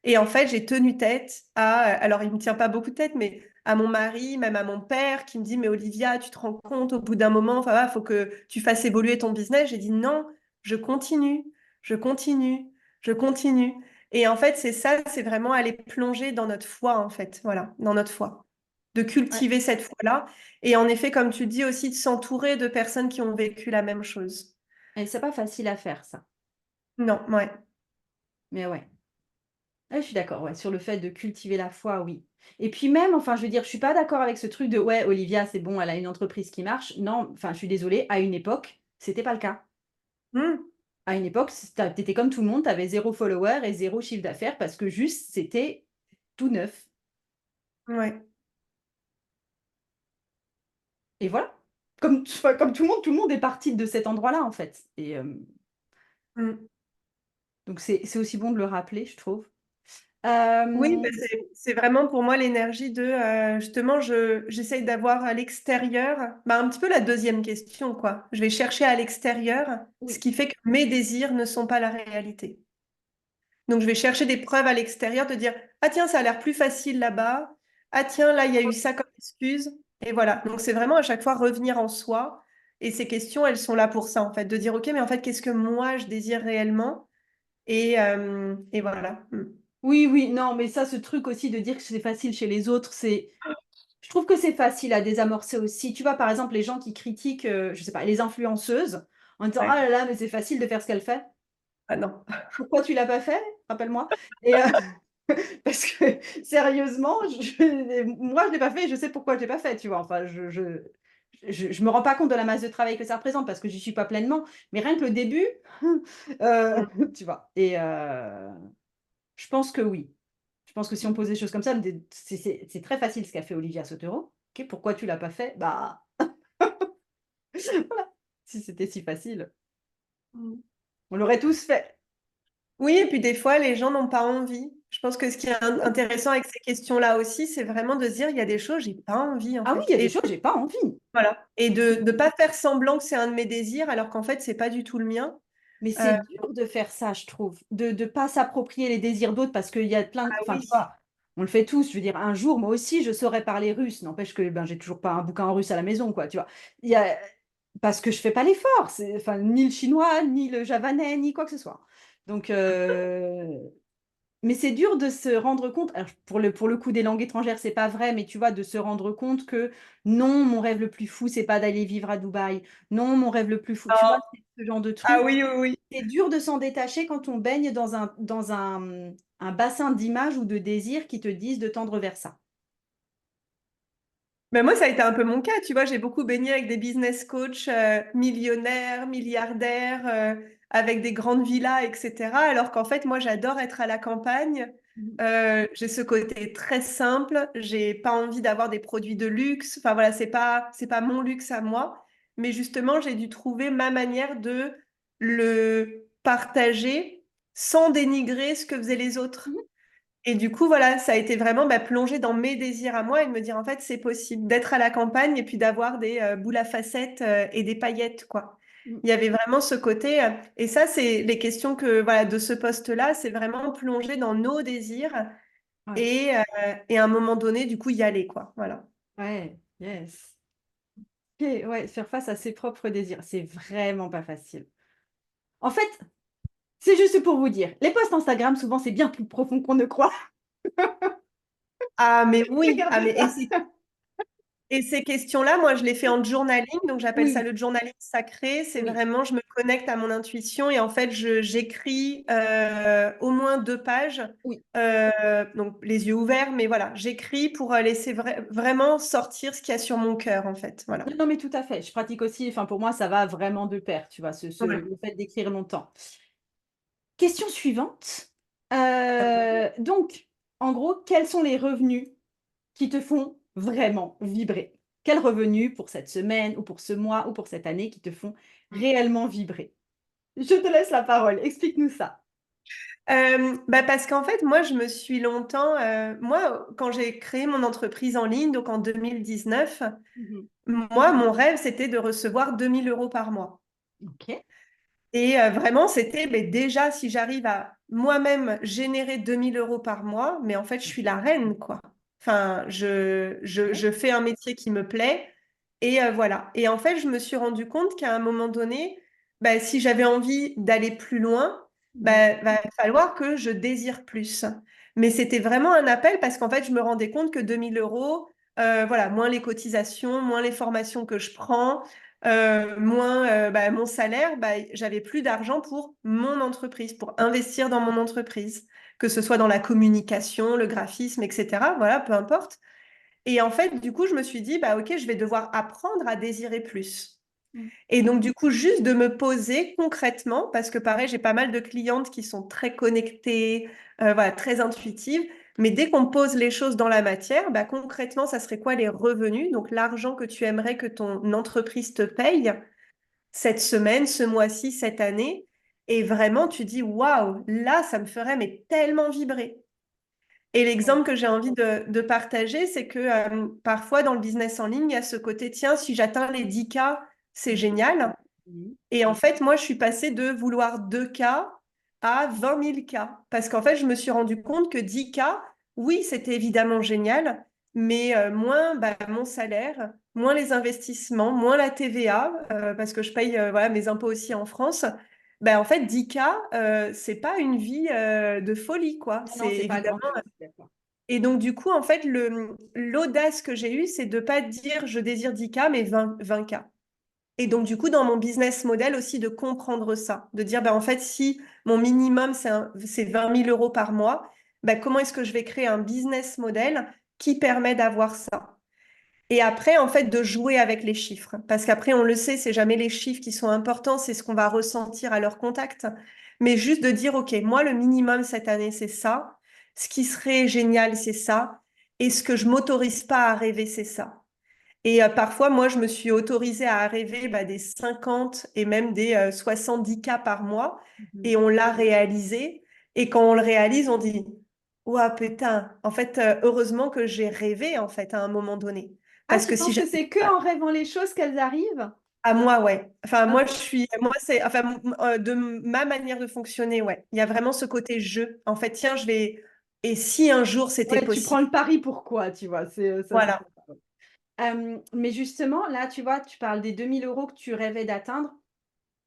[SPEAKER 2] Et en fait, j'ai tenu tête à, alors il ne me tient pas beaucoup de tête, mais à mon mari, même à mon père, qui me dit, mais Olivia, tu te rends compte, au bout d'un moment, enfin, il faut que tu fasses évoluer ton business. J'ai dit, non, je continue, je continue, je continue. Et en fait, c'est ça, c'est vraiment aller plonger dans notre foi, en fait, voilà, dans notre foi. De
[SPEAKER 1] Ouais.
[SPEAKER 2] cultiver cette foi-là. Et en effet, comme tu dis aussi, de s'entourer de personnes qui ont vécu la même chose.
[SPEAKER 1] Et c'est pas facile à faire, ça.
[SPEAKER 2] Non, ouais.
[SPEAKER 1] Mais ouais. Ouais, je suis d'accord, ouais, sur le fait de cultiver la foi, oui. Et puis même, enfin, je veux dire, je suis pas d'accord avec ce truc de ouais, Olivia, c'est bon, elle a une entreprise qui marche. Non, enfin, je suis désolée, à une époque, c'était pas le cas.
[SPEAKER 2] Hmm,
[SPEAKER 1] À une époque, t'étais comme tout le monde, t'avais zéro follower et zéro chiffre d'affaires parce que juste c'était tout neuf.
[SPEAKER 2] ouais.
[SPEAKER 1] Et voilà. Enfin, comme tout le monde est parti de cet endroit-là, en fait. Et
[SPEAKER 2] Hmm.
[SPEAKER 1] donc c'est aussi bon de le rappeler, je trouve.
[SPEAKER 2] Oui,
[SPEAKER 1] Euh,
[SPEAKER 2] c'est vraiment pour moi l'énergie de justement j'essaye d'avoir à l'extérieur un petit peu la deuxième question quoi. Je vais chercher à l'extérieur ce
[SPEAKER 1] oui.
[SPEAKER 2] qui fait que mes désirs ne sont pas la réalité. Donc je vais chercher des preuves à l'extérieur de dire ah tiens ça a l'air plus facile là-bas. Ah tiens là il y a eu ça comme excuse et voilà. Donc c'est vraiment à chaque fois revenir en soi et ces questions elles sont là pour ça en fait de dire ok mais en fait qu'est-ce que moi je désire réellement et voilà. Mm.
[SPEAKER 1] Oui, oui, non, mais ça, ce truc aussi de dire que c'est facile chez les autres, je trouve que c'est facile à désamorcer aussi. Tu vois, par exemple, les gens qui critiquent, je sais pas, les influenceuses, en disant, ah
[SPEAKER 2] Ouais.
[SPEAKER 1] là là, mais c'est facile de faire ce qu'elle fait.
[SPEAKER 2] Ah non.
[SPEAKER 1] Pourquoi tu l'as pas fait? Rappelle-moi. Et parce que sérieusement, moi, je l'ai pas fait et je sais pourquoi je l'ai pas fait, tu vois. Enfin, je me rends pas compte de la masse de travail que ça représente parce que j'y suis pas pleinement. Mais rien que le début,
[SPEAKER 2] Mm.
[SPEAKER 1] tu vois. Et je pense que oui. Je pense que si on pose des choses comme ça, c'est très facile ce qu'a fait Olivia Sotero. Ok, pourquoi tu l'as pas fait? Bah, voilà. Si c'était si facile,
[SPEAKER 2] Mm.
[SPEAKER 1] on l'aurait tous fait.
[SPEAKER 2] Oui, et puis des fois, les gens n'ont pas envie. Je pense que ce qui est intéressant avec ces questions-là aussi, c'est vraiment de se dire, il y a des choses, j'ai pas envie, en
[SPEAKER 1] Ah oui,
[SPEAKER 2] fait.
[SPEAKER 1] il y a des
[SPEAKER 2] Et
[SPEAKER 1] choses, j'ai pas envie.
[SPEAKER 2] voilà. Et de ne pas faire semblant que c'est un de mes désirs, alors qu'en fait, c'est pas du tout le mien.
[SPEAKER 1] Mais c'est
[SPEAKER 2] Euh,
[SPEAKER 1] dur de faire ça, je trouve, de ne pas s'approprier les désirs d'autres parce qu'il y a plein de...
[SPEAKER 2] ah
[SPEAKER 1] Enfin, tu
[SPEAKER 2] oui.
[SPEAKER 1] vois, on le fait tous. Je veux dire, un jour, moi aussi, je saurais parler russe. N'empêche que ben, j'ai toujours pas un bouquin en russe à la maison, quoi, tu vois. Il y a... Parce que je fais pas l'effort. Enfin, ni le chinois, ni le javanais, ni quoi que ce soit. Donc, mais c'est dur de se rendre compte, alors pour le coup des langues étrangères, c'est pas vrai, mais tu vois, de se rendre compte que non, mon rêve le plus fou, c'est pas d'aller vivre à Dubaï. Non, mon rêve le plus fou, tu vois,
[SPEAKER 2] Ah,
[SPEAKER 1] c'est ce genre de
[SPEAKER 2] ah
[SPEAKER 1] truc.
[SPEAKER 2] oui, oui, oui.
[SPEAKER 1] C'est dur de s'en détacher quand on baigne un bassin d'images ou de désirs qui te disent de tendre vers ça.
[SPEAKER 2] Mais moi, ça a été un peu mon cas. Tu vois, j'ai beaucoup baigné avec des business coachs millionnaires, milliardaires, avec des grandes villas, etc. Alors qu'en fait, moi, j'adore être à la campagne.
[SPEAKER 1] Mhm.
[SPEAKER 2] J'ai ce côté très simple. J'ai pas envie d'avoir des produits de luxe. Enfin voilà, c'est pas mon luxe à moi. Mais justement, j'ai dû trouver ma manière de le partager sans dénigrer ce que faisaient les autres.
[SPEAKER 1] Mhm.
[SPEAKER 2] Et du coup, voilà, ça a été vraiment bah, plonger dans mes désirs à moi et de me dire, en fait, c'est possible d'être à la campagne et puis d'avoir des boules à facettes et des paillettes, quoi.
[SPEAKER 1] Mhm.
[SPEAKER 2] Il y avait vraiment ce côté, et ça, c'est les questions que, voilà, de ce poste-là, c'est vraiment plonger dans nos désirs
[SPEAKER 1] Ouais,
[SPEAKER 2] et à un moment donné, du coup, y aller, quoi. Voilà.
[SPEAKER 1] ouais, yes. Ok, ouais, faire face à ses propres désirs, c'est vraiment pas facile. En fait, c'est juste pour vous dire, les posts Instagram, souvent, c'est bien plus profond qu'on ne croit.
[SPEAKER 2] Ah, mais oui, ah,
[SPEAKER 1] Regardez
[SPEAKER 2] mais,
[SPEAKER 1] ça.
[SPEAKER 2] et ces questions-là, moi, je les fais en journaling, donc j'appelle ça
[SPEAKER 1] Oui,
[SPEAKER 2] le journaling sacré. C'est
[SPEAKER 1] oui.
[SPEAKER 2] vraiment, je me connecte à mon intuition et en fait, j'écris au moins 2 pages,
[SPEAKER 1] Oui.
[SPEAKER 2] donc les yeux ouverts, mais voilà, j'écris pour laisser vraiment sortir ce qu'il y a sur mon cœur, en fait. Voilà.
[SPEAKER 1] Non, non, mais tout à fait. Je pratique aussi, enfin pour moi, ça va vraiment de pair, tu vois,
[SPEAKER 2] Ouais.
[SPEAKER 1] le fait d'écrire longtemps. Question suivante. Donc, en gros, quels sont les revenus qui te font vraiment vibrer? Quels revenus pour cette semaine ou pour ce mois ou pour cette année qui te font réellement vibrer? Je te laisse la parole, explique-nous ça.
[SPEAKER 2] Bah parce qu'en fait, moi, je me suis longtemps, moi, quand j'ai créé mon entreprise en ligne, donc en 2019,
[SPEAKER 1] Mhm.
[SPEAKER 2] moi, mon rêve, c'était de recevoir 2 000 € par mois.
[SPEAKER 1] Ok.
[SPEAKER 2] Et vraiment, c'était mais déjà, si j'arrive à moi-même générer 2 000 € par mois, mais en fait, je suis la reine, quoi. Enfin,
[SPEAKER 1] Ouais.
[SPEAKER 2] je fais un métier qui me plaît et voilà. Et en fait, je me suis rendu compte qu'à un moment donné, bah, si j'avais envie d'aller plus loin,
[SPEAKER 1] Mhm.
[SPEAKER 2] bah, va falloir que je désire plus. Mais c'était vraiment un appel parce qu'en fait, je me rendais compte que 2 000 €, voilà, moins les cotisations, moins les formations que je prends, moins bah, mon salaire, bah, j'avais plus d'argent pour mon entreprise, pour investir dans mon entreprise, que ce soit dans la communication, le graphisme, etc. Voilà, peu importe. Et en fait, du coup, je me suis dit, bah, ok, je vais devoir apprendre à désirer plus.
[SPEAKER 1] Mhm.
[SPEAKER 2] Et donc, du coup, juste de me poser concrètement, parce que pareil, j'ai pas mal de clientes qui sont très connectées, voilà, très intuitives. Mais dès qu'on pose les choses dans la matière, bah, concrètement, ça serait quoi les revenus? Donc, l'argent que tu aimerais que ton entreprise te paye cette semaine, ce mois-ci, cette année. Et vraiment, tu dis, waouh, là, ça me ferait mais tellement vibrer. Et l'exemple que j'ai envie de partager, c'est que parfois dans le business en ligne, il y a ce côté, tiens, si j'atteins les 10K, c'est
[SPEAKER 1] Mhm.
[SPEAKER 2] génial.
[SPEAKER 1] Mhm.
[SPEAKER 2] Et en fait, moi, je suis passée de vouloir 2K à 20 000 K. Parce qu'en fait, je me suis rendu compte que 10K, oui, c'était évidemment génial, mais moins bah, mon salaire, moins les investissements, moins la TVA, parce que je paye voilà, mes impôts aussi en France. Bah, en fait, 10K, c'est pas une vie de folie, quoi.
[SPEAKER 1] Non, non,
[SPEAKER 2] C'est
[SPEAKER 1] c'est pas
[SPEAKER 2] évidemment.
[SPEAKER 1] grand-chose, d'accord.
[SPEAKER 2] Et donc, du coup, en fait, l'audace que j'ai eue, c'est de pas dire je désire 10K, mais 20K. Et donc, du coup, dans mon business model aussi, de comprendre ça, de dire, bah, en fait, si mon minimum, c'est 20 000 € par mois, bah, comment est-ce que je vais créer un business model qui permet d'avoir ça? Et après, en fait, de jouer avec les chiffres. Parce qu'après, on le sait, c'est jamais les chiffres qui sont importants, c'est ce qu'on va ressentir à leur contact. Mais juste de dire, OK, moi, le minimum cette année, c'est ça. Ce qui serait génial, c'est ça. Et ce que je m'autorise pas à rêver, c'est ça. Et parfois, moi, je me suis autorisée à rêver bah, des 50 et même des 70 cas par mois.
[SPEAKER 1] Mhm.
[SPEAKER 2] Et on l'a réalisé. Et quand on le réalise, on dit, ouah, putain, en fait, heureusement que j'ai rêvé, en fait, à un moment donné.
[SPEAKER 1] Ah,
[SPEAKER 2] Parce
[SPEAKER 1] tu
[SPEAKER 2] que si
[SPEAKER 1] penses que
[SPEAKER 2] j'avais
[SPEAKER 1] c'est que
[SPEAKER 2] pas-
[SPEAKER 1] en rêvant les choses qu'elles arrivent?
[SPEAKER 2] à moi, ouais. Enfin,
[SPEAKER 1] Ah,
[SPEAKER 2] moi, c'est, enfin, de ma manière de fonctionner, ouais. Il y a vraiment ce côté jeu. En fait, tiens, et si un jour c'était
[SPEAKER 1] ouais, tu prends
[SPEAKER 2] possible?
[SPEAKER 1] le pari pourquoi, tu vois, ça, c'est
[SPEAKER 2] Voilà.
[SPEAKER 1] sympa. Mais justement, là, tu vois, tu parles des 2 000 € que tu rêvais d'atteindre.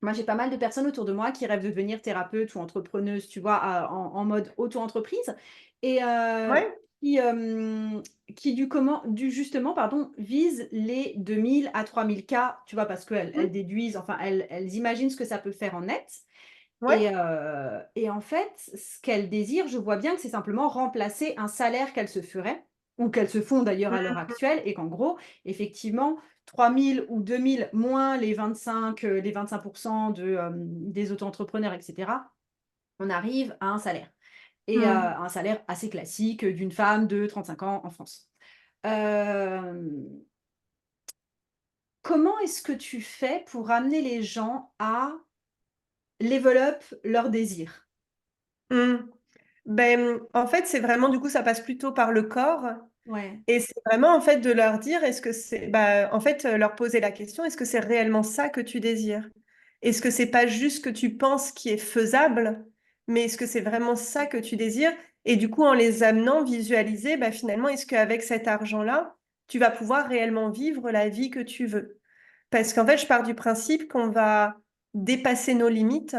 [SPEAKER 1] Moi, j'ai pas mal de personnes autour de moi qui rêvent de devenir thérapeute ou entrepreneuse, tu vois, en mode auto-entreprise et
[SPEAKER 2] Ouais.
[SPEAKER 1] qui, justement, pardon, visent les 2 000 à 3 000 K, tu vois, parce qu'elles
[SPEAKER 2] Mhm.
[SPEAKER 1] déduisent, enfin, elles imaginent ce que ça peut faire en net.
[SPEAKER 2] Ouais.
[SPEAKER 1] Et en fait, ce qu'elles désirent, je vois bien que c'est simplement remplacer un salaire qu'elles se feraient, ou qu'elles se font d'ailleurs à l'heure
[SPEAKER 2] Mhm.
[SPEAKER 1] actuelle, et qu'en gros, effectivement, 3 000 ou 2 000 moins les 25 de, des auto-entrepreneurs, etc., on arrive à un salaire. et
[SPEAKER 2] Mm.
[SPEAKER 1] un salaire assez classique d'une femme de 35 ans en France. Comment est-ce que tu fais pour amener les gens à level up leurs désirs?
[SPEAKER 2] Mm. Ben, en fait, c'est vraiment, du coup, ça passe plutôt par le corps.
[SPEAKER 1] Ouais.
[SPEAKER 2] Et c'est vraiment, en fait, de leur dire, est-ce que c'est, bah, en fait, leur poser la question, est-ce que c'est réellement ça que tu désires? Est-ce que c'est pas juste que tu penses qui est faisable, mais est-ce que c'est vraiment ça que tu désires? Et du coup, en les amenant, visualiser, bah, finalement, est-ce qu'avec cet argent-là, tu vas pouvoir réellement vivre la vie que tu veux? Parce qu'en fait, je pars du principe qu'on va dépasser nos limites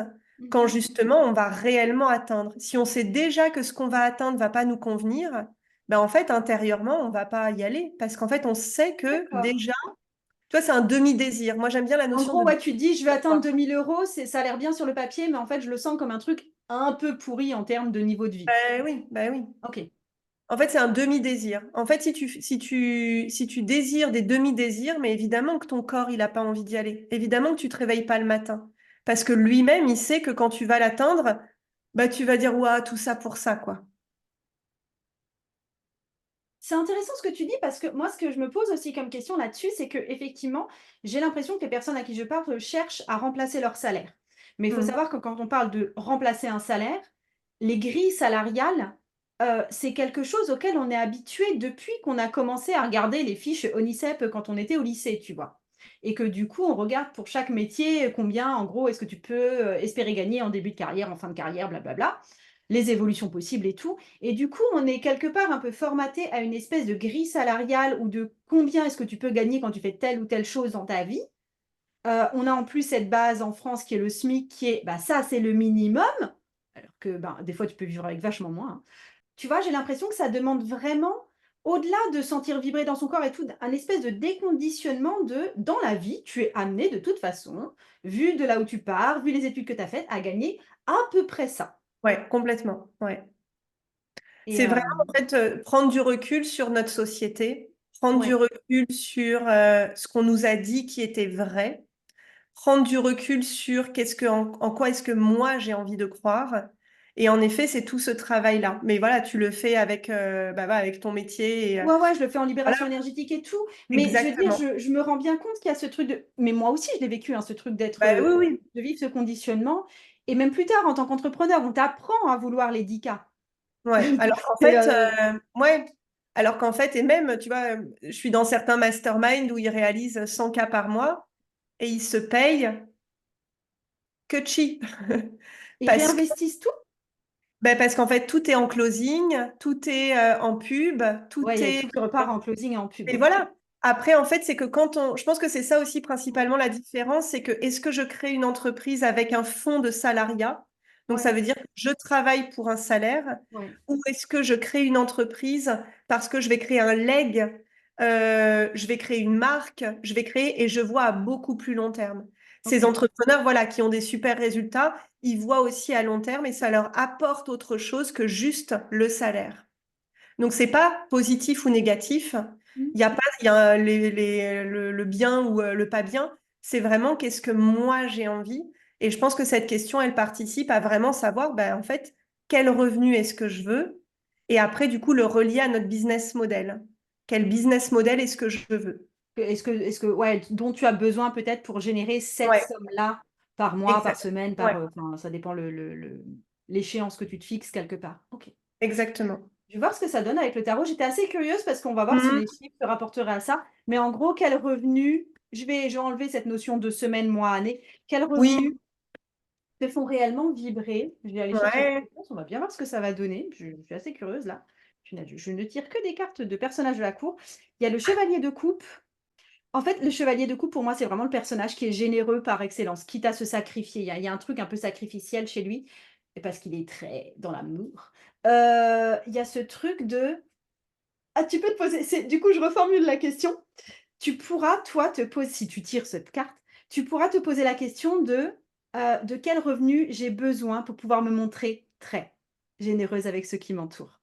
[SPEAKER 2] quand
[SPEAKER 1] Mmh.
[SPEAKER 2] justement on va réellement atteindre. Si on sait déjà que ce qu'on va atteindre va pas nous convenir, ben en fait, intérieurement, on va pas y aller. Parce qu'en fait, on sait que
[SPEAKER 1] D'accord.
[SPEAKER 2] déjà, tu vois, c'est un demi-désir. Moi, j'aime bien la
[SPEAKER 1] En
[SPEAKER 2] notion
[SPEAKER 1] gros,
[SPEAKER 2] de
[SPEAKER 1] ouais, tu te dis: «Je vais atteindre
[SPEAKER 2] demi-espoir.
[SPEAKER 1] 2 000 €», ça a l'air bien sur le papier, mais en fait, je le sens comme un truc un peu pourri en termes de niveau de vie.
[SPEAKER 2] Oui, ben oui.
[SPEAKER 1] OK.
[SPEAKER 2] En fait, c'est un demi-désir. En fait, si tu désires des demi-désirs, mais évidemment que ton corps, il n'a pas envie d'y aller. Évidemment que tu te réveilles pas le matin. Parce que lui-même, il sait que quand tu vas l'atteindre, bah, tu vas dire, ouah, tout ça pour ça, quoi.
[SPEAKER 1] C'est intéressant ce que tu dis parce que moi, ce que je me pose aussi comme question là-dessus, c'est que effectivement, j'ai l'impression que les personnes à qui je parle cherchent à remplacer leur salaire. Mais il faut
[SPEAKER 2] Mm.
[SPEAKER 1] savoir que quand on parle de remplacer un salaire, les grilles salariales, c'est quelque chose auquel on est habitué depuis qu'on a commencé à regarder les fiches ONICEP quand on était au lycée, tu vois? Et que du coup, on regarde pour chaque métier combien, en gros, est-ce que tu peux espérer gagner en début de carrière, en fin de carrière, blablabla, les évolutions possibles et tout. Et du coup, on est quelque part un peu formaté à une espèce de grille salariale ou de combien est-ce que tu peux gagner quand tu fais telle ou telle chose dans ta vie. On a en plus cette base en France qui est le SMIC, qui est, bah, ça, c'est le minimum, alors que ben, des fois, tu peux vivre avec vachement moins, hein. Tu vois, j'ai l'impression que ça demande vraiment, au-delà de sentir vibrer dans son corps et tout, un espèce de déconditionnement de, dans la vie, tu es amené de toute façon, vu de là où tu pars, vu les études que tu as faites, à gagner à peu près ça.
[SPEAKER 2] Ouais, complètement. Ouais.
[SPEAKER 1] Et
[SPEAKER 2] C'est vraiment, en fait, prendre du recul sur notre société, prendre du
[SPEAKER 1] ouais.
[SPEAKER 2] recul sur ce qu'on nous a dit qui était vrai, prendre du recul sur en quoi est-ce que moi j'ai envie de croire. Et en effet, c'est tout ce travail-là. Mais voilà, tu le fais avec, bah, voilà, avec ton métier. Et,
[SPEAKER 1] Ouais, ouais, je le fais en
[SPEAKER 2] voilà,
[SPEAKER 1] libération énergétique et tout, mais je veux dire,
[SPEAKER 2] exactement.
[SPEAKER 1] je me rends bien compte qu'il y a ce truc de mais moi aussi je l'ai vécu, hein, ce truc d'être,
[SPEAKER 2] Bah, oui, oui.
[SPEAKER 1] de vivre ce conditionnement et même plus tard en tant qu'entrepreneur, on t'apprend à vouloir les 10 K.
[SPEAKER 2] Ouais. Alors qu'en
[SPEAKER 1] C'est,
[SPEAKER 2] fait, ouais. Alors qu'en fait, et même, tu vois, je suis dans certains masterminds où ils réalisent 100 cas par mois et ils se payent que chi.
[SPEAKER 1] ils
[SPEAKER 2] Parce que,
[SPEAKER 1] réinvestissent tout?
[SPEAKER 2] ben, parce qu'en fait, tout est en closing, tout est en pub, tout
[SPEAKER 1] Ouais, il y a
[SPEAKER 2] est.
[SPEAKER 1] tout qui repart en closing et en pub,
[SPEAKER 2] Et
[SPEAKER 1] ouais.
[SPEAKER 2] voilà. Après, en fait, c'est que quand on. Je pense que c'est ça aussi principalement la différence, c'est que est-ce que je crée une entreprise avec un fonds de salariat? Donc, ça
[SPEAKER 1] Ouais,
[SPEAKER 2] veut dire que je travaille pour un salaire,
[SPEAKER 1] ouais,
[SPEAKER 2] ou est-ce que je crée une entreprise parce que je vais créer un leg, je vais créer une marque, je vais créer, et je vois à beaucoup plus long terme. Ces
[SPEAKER 1] OK.
[SPEAKER 2] entrepreneurs, voilà, qui ont des super résultats, ils voient aussi à long terme et ça leur apporte autre chose que juste le salaire. Donc, c'est pas positif ou négatif.
[SPEAKER 1] Mmh.
[SPEAKER 2] Il y a pas, il y a le bien ou le pas bien. C'est vraiment qu'est-ce que moi j'ai envie. Et je pense que cette question, elle participe à vraiment savoir, ben, en fait, quel revenu est-ce que je veux? Et après, du coup, le relier à notre business model. Quel business model est-ce que je veux?
[SPEAKER 1] Est-ce que ouais, dont tu as besoin peut-être pour générer cette
[SPEAKER 2] Ouais,
[SPEAKER 1] somme-là par mois, par
[SPEAKER 2] exact.
[SPEAKER 1] semaine,
[SPEAKER 2] Ouais,
[SPEAKER 1] enfin, ça dépend l'échéance que tu te fixes quelque part. OK.
[SPEAKER 2] exactement.
[SPEAKER 1] Je vais voir ce que ça donne avec le tarot. J'étais assez curieuse parce qu'on va voir si les
[SPEAKER 2] Mhm.
[SPEAKER 1] chiffres se rapporteraient à ça. Mais en gros, quel revenu, je vais enlever cette notion de semaine, mois, année. Quels
[SPEAKER 2] Oui,
[SPEAKER 1] revenus te font réellement vibrer? Je vais aller chercher la
[SPEAKER 2] ouais.
[SPEAKER 1] réponse. On va bien voir ce que ça va donner. Je suis assez curieuse là. Je ne tire que des cartes de personnages de la cour. Il y a le chevalier de coupe. En fait, le chevalier de coupe, pour moi, c'est vraiment le personnage qui est généreux par excellence, quitte à se sacrifier. Il y a un truc un peu sacrificiel chez lui, et parce qu'il est très dans l'amour. Il y a ce truc de ah, tu peux te poser du coup, je reformule la question. Tu pourras, toi, te poser si tu tires cette carte, tu pourras te poser la question de quel revenu j'ai besoin pour pouvoir me montrer très généreuse avec ceux qui m'entourent.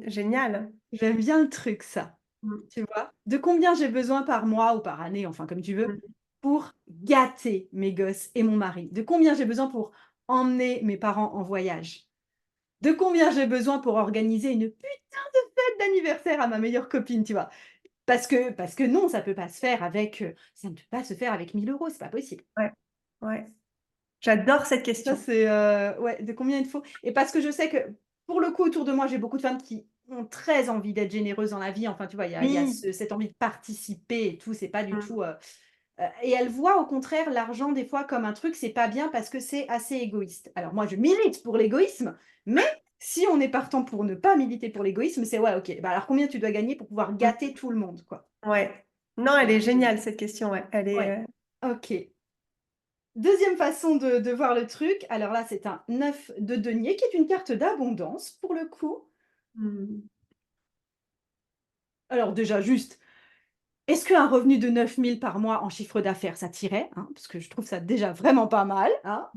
[SPEAKER 2] Génial.
[SPEAKER 1] J'aime bien le truc ça,
[SPEAKER 2] Mhm.
[SPEAKER 1] tu vois? De combien j'ai besoin par mois ou par année, enfin comme tu veux,
[SPEAKER 2] Mhm.
[SPEAKER 1] pour gâter mes gosses et mon mari? De combien j'ai besoin pour emmener mes parents en voyage? de combien j'ai besoin pour organiser une putain de fête d'anniversaire à ma meilleure copine, tu vois? Parce que non, ça peut pas se faire avec, ça ne peut pas se faire avec 1 000 €, c'est pas possible.
[SPEAKER 2] Ouais, ouais. J'adore cette
[SPEAKER 1] Ça,
[SPEAKER 2] question.
[SPEAKER 1] c'est, ouais, de combien il faut et parce que je sais que, pour le coup, autour de moi, j'ai beaucoup de femmes qui ont très envie d'être généreuses dans la vie. Enfin, tu vois, il y a
[SPEAKER 2] Oui.
[SPEAKER 1] cette envie de participer et tout, c'est pas du
[SPEAKER 2] Mmh.
[SPEAKER 1] tout, et elles voient au contraire l'argent des fois comme un truc, c'est pas bien parce que c'est assez égoïste. Alors moi, je milite pour l'égoïsme, mais si on est partant pour ne pas militer pour l'égoïsme, c'est ouais, OK, bah, alors combien tu dois gagner pour pouvoir
[SPEAKER 2] Mmh.
[SPEAKER 1] gâter tout le monde, quoi?
[SPEAKER 2] Ouais. Non, elle
[SPEAKER 1] Et
[SPEAKER 2] est
[SPEAKER 1] puis
[SPEAKER 2] géniale cette question, ouais. Elle
[SPEAKER 1] ouais,
[SPEAKER 2] est,
[SPEAKER 1] OK. Deuxième façon de voir le truc, alors là, c'est un 9 de denier qui est une carte d'abondance pour le coup.
[SPEAKER 2] mmh.
[SPEAKER 1] Alors déjà juste, est-ce qu'un revenu de 9 000 par mois en chiffre d'affaires, ça t'irait, hein? Parce que je trouve ça déjà vraiment pas mal, hein.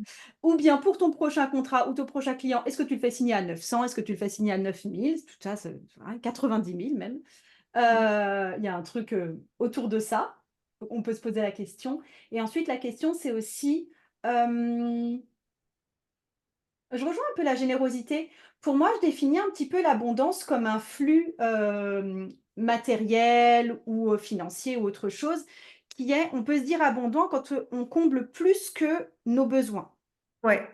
[SPEAKER 1] Ou bien pour ton prochain contrat ou ton prochain client, est-ce que tu le fais signer à 900? Est-ce que tu le fais signer à 9 000? Tout ça, c'est ouais, 90 000 même. Il y a un truc, autour de ça. On peut se poser la question et ensuite la question, c'est aussi, hem je rejoins un peu la générosité. Pour moi, je définis un petit peu l'abondance comme un flux, matériel ou, financier ou autre chose qui est on peut se dire abondant quand, on comble plus que nos besoins.
[SPEAKER 2] Ouais.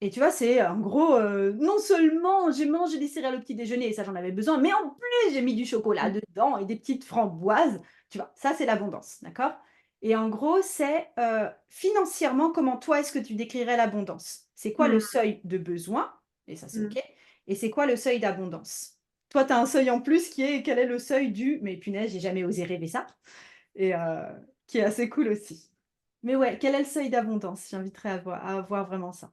[SPEAKER 1] Et tu vois, c'est en gros, non seulement j'ai mangé des céréales au petit déjeuner et ça j'en avais besoin, mais en plus j'ai mis du chocolat
[SPEAKER 2] Mmh.
[SPEAKER 1] dedans et des petites framboises, tu vois? Ça c'est l'abondance, d'accord? Et en gros, c'est, financièrement, comment toi est-ce que tu décrirais l'abondance? C'est quoi le
[SPEAKER 2] Mmh.
[SPEAKER 1] seuil de besoin? Et ça c'est
[SPEAKER 2] Mmh.
[SPEAKER 1] OK. Et c'est quoi le seuil d'abondance? Toi, tu as un seuil en plus qui est quel est le seuil du: «Mais punaise, j'ai jamais osé rêver ça» et qui est assez cool aussi. Mais ouais, quel est le seuil d'abondance? J'inviterais à voir vraiment ça.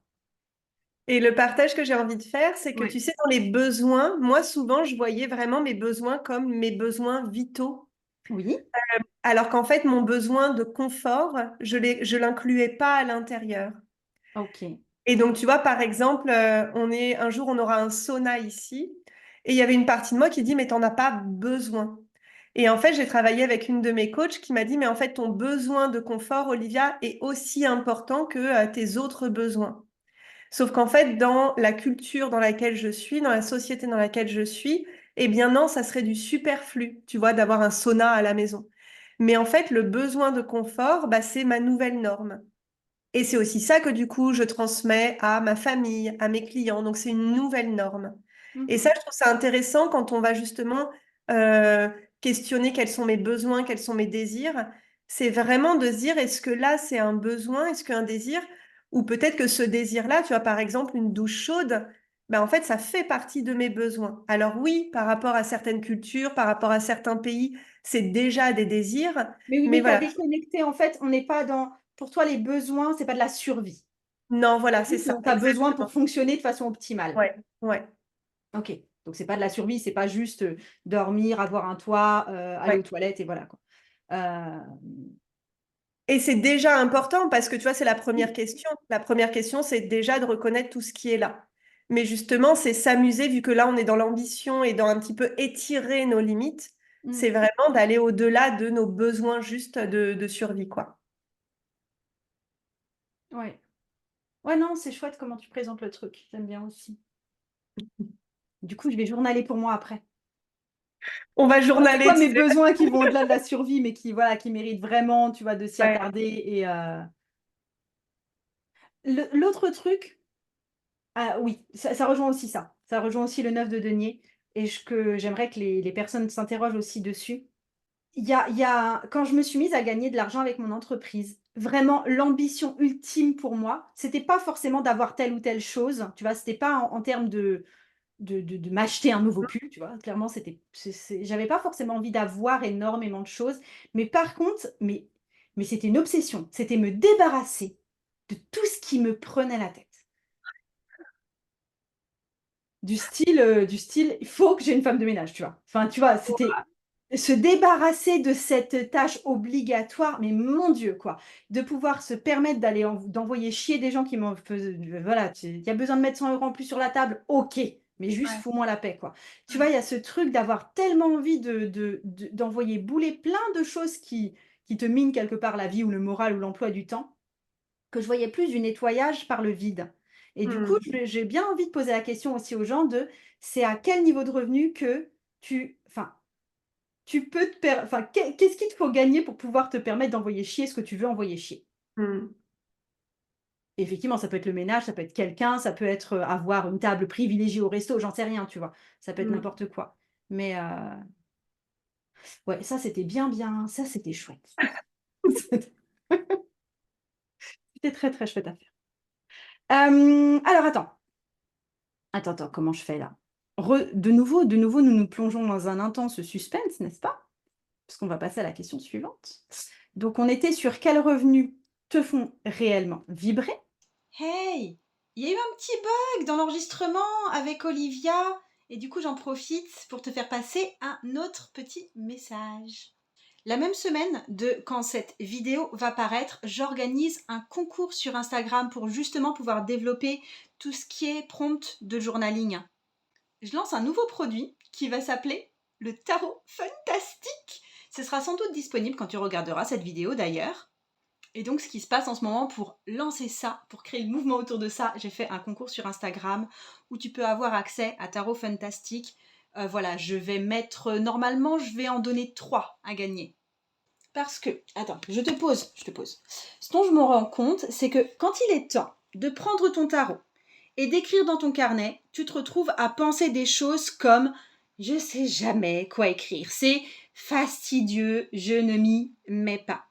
[SPEAKER 2] Et le partage que j'ai envie de faire, c'est que
[SPEAKER 1] Ouais.
[SPEAKER 2] tu sais, dans les besoins, moi souvent, je voyais vraiment mes besoins comme mes besoins vitaux.
[SPEAKER 1] Oui.
[SPEAKER 2] Alors qu'en fait, mon besoin de confort, je l'incluais pas à l'intérieur.
[SPEAKER 1] OK.
[SPEAKER 2] Et donc, tu vois, par exemple, un jour, on aura un sauna ici, et il y avait une partie de moi qui dit, mais t'en as pas besoin. Et en fait, j'ai travaillé avec une de mes coachs qui m'a dit, mais en fait, ton besoin de confort, Olivia, est aussi important que tes autres besoins. Sauf qu'en fait, dans la culture dans laquelle je suis, dans la société dans laquelle je suis, eh bien non, ça serait du superflu, tu vois, d'avoir un sauna à la maison. Mais en fait, le besoin de confort, bah, c'est ma nouvelle norme. Et c'est aussi ça que du coup, je transmets à ma famille, à mes clients. Donc, c'est une nouvelle norme. Et ça,
[SPEAKER 1] Mmh.
[SPEAKER 2] je trouve ça intéressant quand on va justement euh, questionner quels sont mes besoins, quels sont mes désirs. C'est vraiment de se dire, est-ce que là, c'est un besoin, est-ce qu'un désir, ou peut-être que ce désir-là, tu vois, par exemple, une douche chaude, ben, en fait, ça fait partie de mes besoins. Alors oui, par rapport à certaines cultures, par rapport à certains pays, c'est déjà des désirs,
[SPEAKER 1] Mais oui,
[SPEAKER 2] mais
[SPEAKER 1] mais tu as
[SPEAKER 2] voilà.
[SPEAKER 1] déconnecté en fait, on n'est pas dans pour toi les besoins, c'est pas de la survie.
[SPEAKER 2] Non, voilà,
[SPEAKER 1] C'est
[SPEAKER 2] c'est
[SPEAKER 1] juste
[SPEAKER 2] ça,
[SPEAKER 1] dont tu as besoin pour
[SPEAKER 2] exactement.
[SPEAKER 1] fonctionner de façon optimale.
[SPEAKER 2] Ouais, ouais,
[SPEAKER 1] OK. Donc c'est pas de la survie, c'est pas juste, dormir, avoir un toit, aller aux
[SPEAKER 2] ouais.
[SPEAKER 1] toilettes et voilà quoi. Hem,
[SPEAKER 2] Et c'est déjà important parce que tu vois, c'est la première
[SPEAKER 1] oui.
[SPEAKER 2] question. La première question, c'est déjà de reconnaître tout ce qui est là. Mais justement, c'est s'amuser, vu que là, on est dans l'ambition et dans un petit peu étirer nos limites,
[SPEAKER 1] Mmh.
[SPEAKER 2] c'est vraiment d'aller au-delà de nos besoins juste de survie, quoi.
[SPEAKER 1] Ouais. Ouais, non, c'est chouette comment tu présentes le truc, j'aime bien aussi. Du coup, je vais journaler pour moi après.
[SPEAKER 2] On va
[SPEAKER 1] C'est
[SPEAKER 2] journaler,
[SPEAKER 1] quoi
[SPEAKER 2] tu
[SPEAKER 1] mes
[SPEAKER 2] sais.
[SPEAKER 1] besoins qui vont au-delà de la survie, mais qui voilà, qui méritent vraiment, tu vois, de s'y
[SPEAKER 2] Ouais.
[SPEAKER 1] attarder et l'autre truc. Ah oui, ça rejoint aussi ça. Ça rejoint aussi le 9 de denier et que j'aimerais que les personnes s'interrogent aussi dessus. Il y a quand je me suis mise à gagner de l'argent avec mon entreprise, vraiment l'ambition ultime pour moi, c'était pas forcément d'avoir telle ou telle chose, tu vois? C'était pas en termes de m'acheter un nouveau pull, tu vois? Clairement, j'avais pas forcément envie d'avoir énormément de choses, mais par contre, mais c'était une obsession, c'était me débarrasser de tout ce qui me prenait la tête. Du style: «Il faut que j'ai une femme de ménage», tu vois? Enfin, tu vois, c'était se débarrasser de cette tâche obligatoire, mais mon Dieu, quoi! De pouvoir se permettre d'envoyer chier des gens qui m'en faisaient voilà, il y a besoin de mettre 100 € en plus sur la table, OK, mais juste
[SPEAKER 2] Ouais.
[SPEAKER 1] fous-moi la paix, quoi. Tu vois, il y a ce truc d'avoir tellement envie d'envoyer bouler plein de choses qui te minent quelque part la vie ou le moral ou l'emploi du temps, que je voyais plus du nettoyage par le vide. Et du coup,
[SPEAKER 2] Hmm.
[SPEAKER 1] j'ai bien envie de poser la question aussi aux gens de, c'est à quel niveau de revenu que enfin, tu peux enfin, qu'est-ce qu'il te faut gagner pour pouvoir te permettre d'envoyer chier ce que tu veux envoyer chier?
[SPEAKER 2] Hmm.
[SPEAKER 1] Et effectivement, ça peut être le ménage, ça peut être quelqu'un, ça peut être avoir une table privilégiée au resto, j'en sais rien, tu vois. Ça peut être
[SPEAKER 2] Hmm.
[SPEAKER 1] n'importe quoi. Mais ouais, ça c'était bien, ça c'était chouette. C'était très très chouette à faire. Alors attends, comment je fais là? De nouveau, nous nous plongeons dans un intense suspense, n'est-ce pas? Parce qu'on va passer à la question suivante. Donc, on était sur quels revenus te font réellement vibrer?
[SPEAKER 3] Hey, il y a eu un petit bug dans l'enregistrement avec Olivia et du coup j'en profite pour te faire passer un autre petit message. La même semaine de quand cette vidéo va paraître, j'organise un concours sur Instagram pour justement pouvoir développer tout ce qui est prompt de journaling. Je lance un nouveau produit qui va s'appeler le tarot fantastique. Ce sera sans doute disponible quand tu regarderas cette vidéo d'ailleurs. Et donc, ce qui se passe en ce moment pour lancer ça, pour créer le mouvement autour de ça, j'ai fait un concours sur Instagram où tu peux avoir accès à Tarot Fantastique. Voilà, je vais mettre, normalement, je vais en donner 3 à gagner. Parce que, attends, je te pose. Ce dont je me rends compte, c'est que quand il est temps de prendre ton tarot et d'écrire dans ton carnet, tu te retrouves à penser des choses comme je sais jamais quoi écrire, c'est fastidieux, je ne m'y mets pas.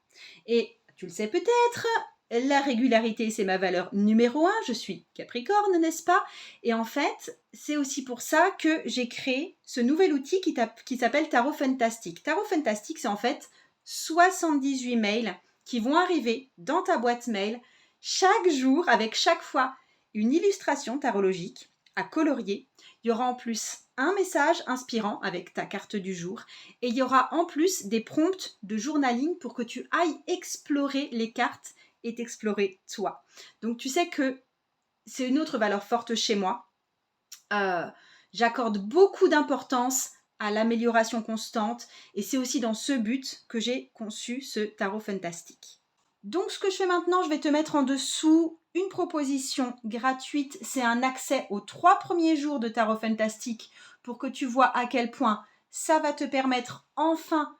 [SPEAKER 3] Et tu le sais peut-être, la régularité c'est ma valeur numéro 1, je suis Capricorne, n'est-ce pas? Et en fait, c'est aussi pour ça que j'ai créé ce nouvel outil qui s'appelle Tarot Fantastique. Tarot Fantastique, c'est en fait 78 mails qui vont arriver dans ta boîte mail chaque jour avec chaque fois une illustration tarologique à colorier. Il y aura en plus un message inspirant avec ta carte du jour et il y aura en plus des prompts de journaling pour que tu ailles explorer les cartes et t'explorer toi. Donc tu sais que c'est une autre valeur forte chez moi. Euh, J'accorde beaucoup d'importance à l'amélioration constante et c'est aussi dans ce but que j'ai conçu ce tarot fantastique. Donc ce que je fais maintenant, je vais te mettre en dessous une proposition gratuite. C'est un accès aux 3 premiers jours de Tarot Fantastique pour que tu vois à quel point ça va te permettre enfin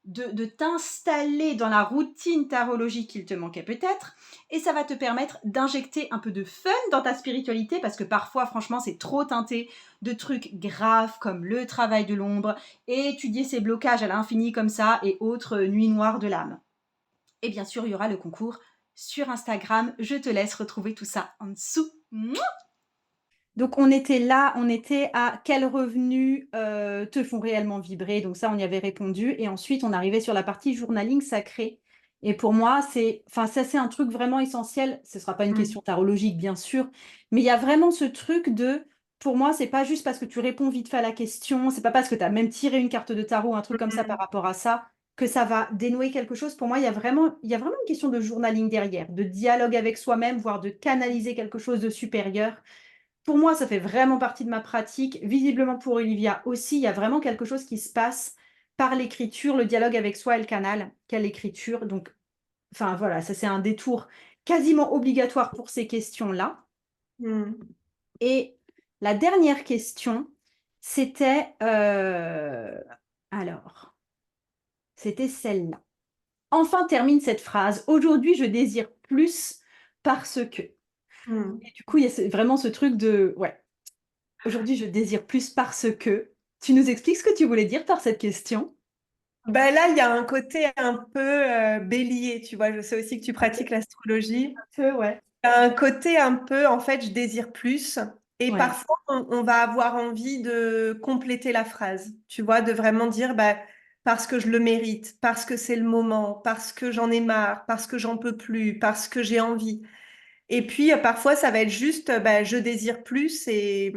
[SPEAKER 3] de t'installer dans la routine tarologique qu'il te manquait peut-être, et ça va te permettre d'injecter un peu de fun dans ta spiritualité, parce que parfois, franchement, c'est trop teinté de trucs graves comme le travail de l'ombre, et étudier ses blocages à l'infini comme ça, et autres nuits noires de l'âme. Et bien sûr, il y aura le concours sur Instagram. Je te laisse retrouver tout ça en dessous. Mouah.
[SPEAKER 1] Donc, on était là, on était à quels revenus te font réellement vibrer. Donc, ça, on y avait répondu. Et ensuite, on arrivait sur la partie journaling sacré. Et pour moi, enfin, ça, c'est un truc vraiment essentiel. Ce ne sera pas une
[SPEAKER 2] Hmm.
[SPEAKER 1] question tarologique, bien sûr, mais il y a vraiment ce truc pour moi, c'est pas juste parce que tu réponds vite fait à la question, c'est pas parce que tu as même tiré une carte de tarot, un truc comme ça par
[SPEAKER 2] Hmm.
[SPEAKER 1] rapport à ça, que ça va dénouer quelque chose. Pour moi, il y a vraiment une question de journaling derrière, de dialogue avec soi-même, voire de canaliser quelque chose de supérieur. Pour moi, ça fait vraiment partie de ma pratique. Visiblement pour Olivia aussi, il y a vraiment quelque chose qui se passe par l'écriture, le dialogue avec soi et le canal, quelle écriture. Donc, enfin voilà, ça c'est un détour quasiment obligatoire pour ces questions-là.
[SPEAKER 2] Hmm.
[SPEAKER 1] Et la dernière question, c'était alors, c'était celle-là. Enfin termine cette phrase. Aujourd'hui, je désire plus parce que.
[SPEAKER 2] Hmm.
[SPEAKER 1] Et du coup, il y a vraiment ce truc de ouais. Aujourd'hui, je désire plus parce que. Tu nous expliques ce que tu voulais dire par cette question?
[SPEAKER 2] Ben là, il y a un côté un peu bélier, tu vois. Je sais aussi que tu
[SPEAKER 1] Ok.
[SPEAKER 2] pratiques l'astrologie.
[SPEAKER 1] Ouais.
[SPEAKER 2] Il y a un côté un peu, en fait, je désire plus. Et
[SPEAKER 1] Ouais.
[SPEAKER 2] parfois, on va avoir envie de compléter la phrase, tu vois, de vraiment dire, bah, parce que je le mérite, parce que c'est le moment, parce que j'en ai marre, parce que j'en peux plus, parce que j'ai envie. Et puis, parfois, ça va être juste, bah, je désire plus et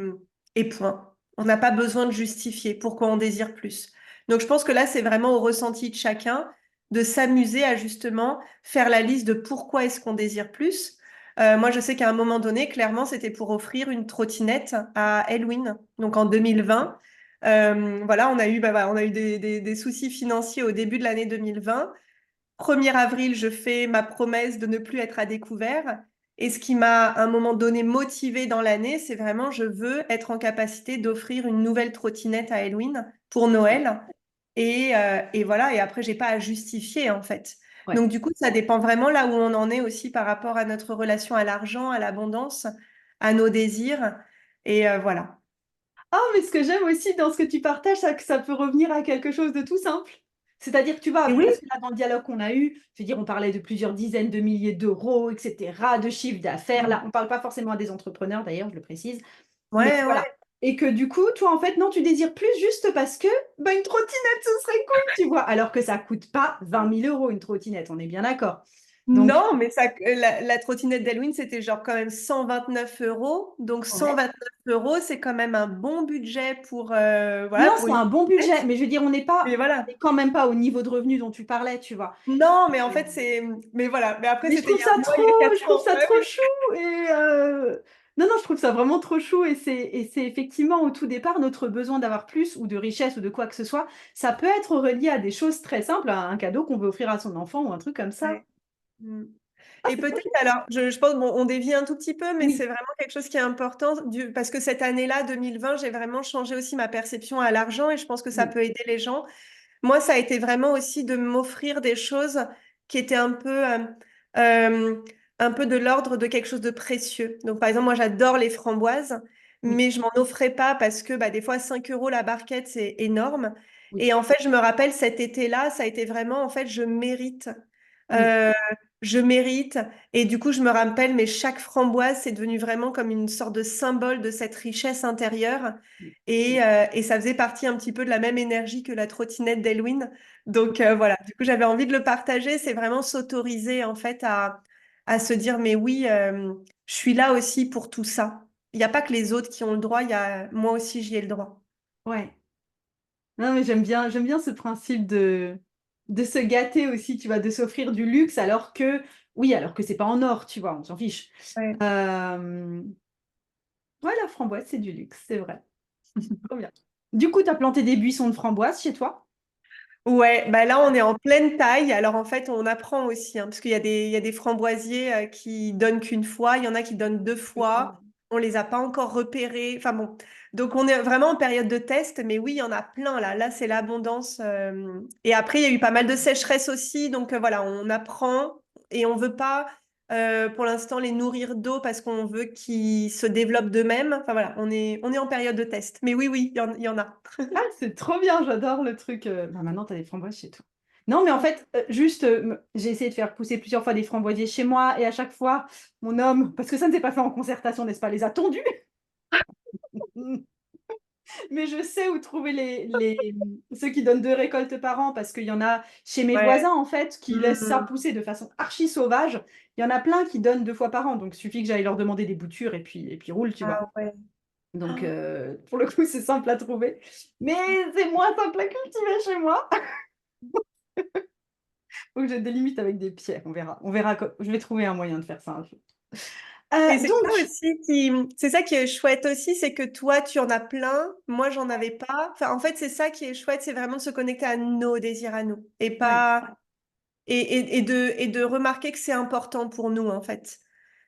[SPEAKER 2] point. On n'a pas besoin de justifier pourquoi on désire plus. Donc, je pense que là, c'est vraiment au ressenti de chacun de s'amuser à justement faire la liste de pourquoi est-ce qu'on désire plus. Moi, je sais qu'à un moment donné, clairement, c'était pour offrir une trottinette à Elwin, donc en 2020. Voilà, on a eu des soucis financiers au début de l'année 2020. 1er avril, je fais ma promesse de ne plus être à découvert. Et ce qui m'a, à un moment donné, motivée dans l'année, c'est vraiment, je veux être en capacité d'offrir une nouvelle trottinette à Elwyn pour Noël. Et voilà, et après, j'ai pas à justifier, en fait.
[SPEAKER 1] Ouais.
[SPEAKER 2] Donc, du coup, ça dépend vraiment là où on en est aussi par rapport à notre relation à l'argent, à l'abondance, à nos désirs. Et voilà.
[SPEAKER 1] Ah, mais ce que j'aime aussi dans ce que tu partages, c'est que ça peut revenir à quelque chose de tout simple. C'est-à-dire que tu vois,
[SPEAKER 2] Et oui,
[SPEAKER 1] parce que là, dans le dialogue qu'on a eu, je veux dire, on parlait de plusieurs dizaines de milliers d'euros, etc., de chiffre d'affaires. Là, on ne parle pas forcément à des entrepreneurs, d'ailleurs, je le précise. Mais
[SPEAKER 2] ouais,
[SPEAKER 1] voilà.
[SPEAKER 2] ouais.
[SPEAKER 1] Et que du coup, toi, en fait, non, tu désires plus juste parce que bah, une trottinette, ce serait cool, tu vois. Alors que ça coûte pas 20 000 € une trottinette, on est bien d'accord. Donc,
[SPEAKER 2] Non, mais ça, la trottinette d'Elwyn, c'était genre quand même 129 euros. Donc
[SPEAKER 1] ouais.
[SPEAKER 2] 129 euros, c'est quand même un bon budget pour,
[SPEAKER 1] Non,
[SPEAKER 2] voilà, pour
[SPEAKER 1] c'est
[SPEAKER 2] une
[SPEAKER 1] un bon budget,
[SPEAKER 2] trottinette.
[SPEAKER 1] mais je veux dire,
[SPEAKER 2] Mais
[SPEAKER 1] on
[SPEAKER 2] voilà.
[SPEAKER 1] n'est quand même pas au niveau de revenu dont tu parlais, tu vois.
[SPEAKER 2] Non, mais en fait, c'est. Mais voilà. Mais après,
[SPEAKER 1] Mais je
[SPEAKER 2] c'était il
[SPEAKER 1] trouve
[SPEAKER 2] y a
[SPEAKER 1] ça
[SPEAKER 2] un mois,
[SPEAKER 1] trop,
[SPEAKER 2] il y a
[SPEAKER 1] je
[SPEAKER 2] 4
[SPEAKER 1] trouve
[SPEAKER 2] ans.
[SPEAKER 1] ça
[SPEAKER 2] Ouais,
[SPEAKER 1] trop
[SPEAKER 2] oui.
[SPEAKER 1] chou et non, non, je trouve ça vraiment trop chou et c'est effectivement au tout départ notre besoin d'avoir plus ou de richesse ou de quoi que ce soit, ça peut être relié à des choses très simples, à un cadeau qu'on veut offrir à son enfant ou un truc comme ça.
[SPEAKER 2] Ouais. Mm.
[SPEAKER 1] Ah,
[SPEAKER 2] Et
[SPEAKER 1] c'est trop
[SPEAKER 2] peut-être,
[SPEAKER 1] chou.
[SPEAKER 2] alors, je pense, bon, on dévie un tout petit peu, mais c'est
[SPEAKER 1] Oui,
[SPEAKER 2] vraiment quelque chose qui est important parce que cette année-là, 2020, j'ai vraiment changé aussi ma perception à l'argent et je pense que ça
[SPEAKER 1] oui,
[SPEAKER 2] peut aider les gens. Moi, ça a été vraiment aussi de m'offrir des choses qui étaient euh, un peu de l'ordre de quelque chose de précieux. Donc, par exemple, moi, j'adore les framboises,
[SPEAKER 1] oui,
[SPEAKER 2] mais je m'en offrais pas parce que bah, des fois, 5 euros la barquette, c'est énorme.
[SPEAKER 1] oui,
[SPEAKER 2] Et en fait, je me rappelle cet été-là, ça a été vraiment, en fait, je mérite.
[SPEAKER 1] oui,
[SPEAKER 2] Euh, je mérite. Et du coup, je me rappelle, mais chaque framboise, c'est devenu vraiment comme une sorte de symbole de cette richesse intérieure.
[SPEAKER 1] oui.
[SPEAKER 2] Et ça faisait partie un petit peu de la même énergie que la trottinette d'Elwyn. Donc voilà, du coup, j'avais envie de le partager. C'est vraiment s'autoriser en fait à se dire, mais oui, je suis là aussi pour tout ça. Il n'y a pas que les autres qui ont le droit, il y a moi aussi, j'y ai le droit.
[SPEAKER 1] Ouais. Non, mais j'aime bien ce principe de se gâter aussi, tu vois, de s'offrir du luxe oui, alors que c'est pas en or, tu vois, on s'en fiche.
[SPEAKER 2] Ouais.
[SPEAKER 1] Euh, Ouais, la framboise, c'est du luxe, c'est vrai. Trop bien. Du coup, tu as planté des buissons de framboises chez toi?
[SPEAKER 2] Ouais, bah là on est en pleine taille. Alors en fait on apprend aussi, hein, parce il y a des framboisiers qui donnent qu'une fois, il y en a qui donnent deux fois. On les a pas encore repérés. Enfin bon, donc on est vraiment en période de test, mais oui, il y en a plein là. Là c'est l'abondance. Et après il y a eu pas mal de sécheresse aussi, donc voilà, on apprend et on veut pas pour l'instant les nourrir d'eau parce qu'on veut qu'ils se développent d'eux-mêmes. Enfin voilà, on est en période de test. Mais oui, oui, il y en a.
[SPEAKER 1] Ah, c'est trop bien, j'adore le truc. Bah, maintenant, tu as des framboises chez toi. Non, mais en fait, juste, j'ai essayé de faire pousser plusieurs fois des framboisiers chez moi et à chaque fois, mon homme, parce que ça ne s'est pas fait en concertation, n'est-ce pas, les a tondus. Mais je sais où trouver ceux qui donnent 2 récoltes par an parce qu'il y en a chez mes
[SPEAKER 2] Ouais.
[SPEAKER 1] voisins, en fait, qui laissent ça
[SPEAKER 2] Mhm.
[SPEAKER 1] pousser de façon archi sauvage. Il y en a plein qui donnent 2 fois par an, donc il suffit que j'aille leur demander des boutures et puis roule, tu vois.
[SPEAKER 2] Ah ouais.
[SPEAKER 1] Donc, pour le coup, c'est simple à trouver. Mais c'est moins simple à cultiver chez moi. Donc, j'ai des limites avec des pierres. On verra. On verra. Je vais trouver un moyen de faire ça un jour.
[SPEAKER 2] Et c'est ça
[SPEAKER 1] Donc,
[SPEAKER 2] aussi c'est ça qui est chouette aussi, c'est que toi, tu en as plein, moi, j'en avais pas. Enfin, en fait, c'est ça qui est chouette, c'est vraiment de se connecter à nos désirs à nous et
[SPEAKER 1] ouais.
[SPEAKER 2] pas et de remarquer que c'est important pour nous, en fait.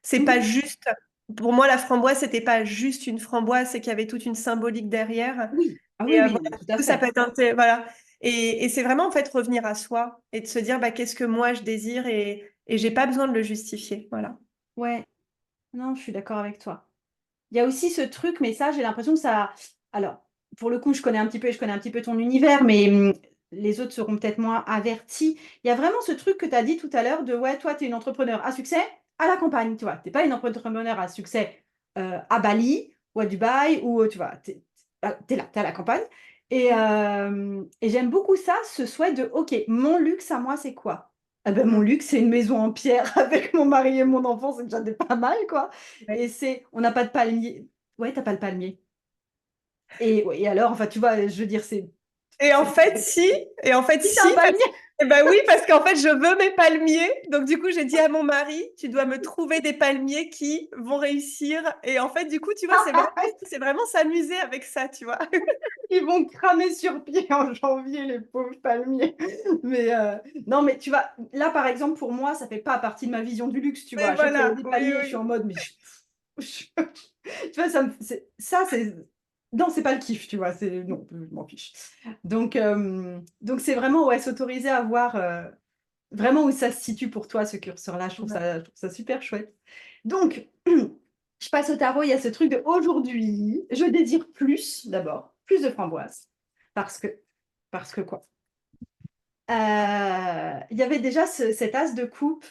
[SPEAKER 2] C'est pas
[SPEAKER 1] Oui,
[SPEAKER 2] juste, pour moi, la framboise, c'était pas juste une framboise, c'est qu'il y avait toute une symbolique derrière.
[SPEAKER 1] oui. Ah oui,
[SPEAKER 2] Et
[SPEAKER 1] oui, non, mais
[SPEAKER 2] voilà,
[SPEAKER 1] tout
[SPEAKER 2] du
[SPEAKER 1] à
[SPEAKER 2] coup, ça peut
[SPEAKER 1] fait.
[SPEAKER 2] être voilà. Et c'est vraiment, en fait, revenir à soi et de se dire, bah, qu'est-ce que moi, je désire et j'ai pas besoin de le justifier. Voilà.
[SPEAKER 1] Ouais. Non, je suis d'accord avec toi. Il y a aussi ce truc, mais ça, j'ai l'impression que ça. Alors, pour le coup, je connais un petit peu ton univers, mais les autres seront peut-être moins avertis. Il y a vraiment ce truc que tu as dit tout à l'heure de ouais, toi, tu es une entrepreneur à succès à la campagne, tu vois. Tu n'es pas une entrepreneur à succès à Bali ou à Dubaï, ou tu vois, tu es là, tu es à la campagne. Et j'aime beaucoup ça, ce souhait de OK, mon luxe à moi, c'est quoi? Ah ben, mon
[SPEAKER 2] Mm.
[SPEAKER 1] luxe, c'est une maison en pierre avec mon mari et mon enfant, c'est déjà pas mal, quoi.
[SPEAKER 2] Ouais.
[SPEAKER 1] On n'a pas de palmier. Ouais, t'as pas le palmier. Et, ouais, et alors, enfin, tu vois, je veux dire,
[SPEAKER 2] Et en
[SPEAKER 1] c'est-
[SPEAKER 2] fait, si, et en fait,
[SPEAKER 1] si t'as un
[SPEAKER 2] si,
[SPEAKER 1] palmier,
[SPEAKER 2] eh ben oui, parce qu'en fait, je veux mes palmiers. Donc, du coup, j'ai dit à mon mari, tu dois me trouver des palmiers qui vont réussir. Et en fait, du coup, tu vois, c'est vraiment s'amuser avec ça, tu vois.
[SPEAKER 1] Ils vont cramer sur pied en janvier, les pauvres palmiers. Mais non, mais tu vois, là, par exemple, pour moi, ça fait pas partie de ma vision du luxe, tu vois.
[SPEAKER 2] Mais
[SPEAKER 1] À chaque fois, il y a
[SPEAKER 2] voilà,
[SPEAKER 1] des
[SPEAKER 2] oui,
[SPEAKER 1] palmiers, je suis
[SPEAKER 2] oui.
[SPEAKER 1] en mode, mais tu vois, c'est non, c'est pas le kiff, tu vois. C'est non, je m'en fiche. Donc c'est vraiment ouais, s'autoriser à voir vraiment où ça se situe pour toi, ce curseur-là.
[SPEAKER 2] Ouais.
[SPEAKER 1] Je trouve ça super chouette. Donc, je passe au tarot, il y a ce truc de aujourd'hui, je désire plus, d'abord, plus de framboises. Parce que, parce que quoi? Il y avait déjà cet as de coupe.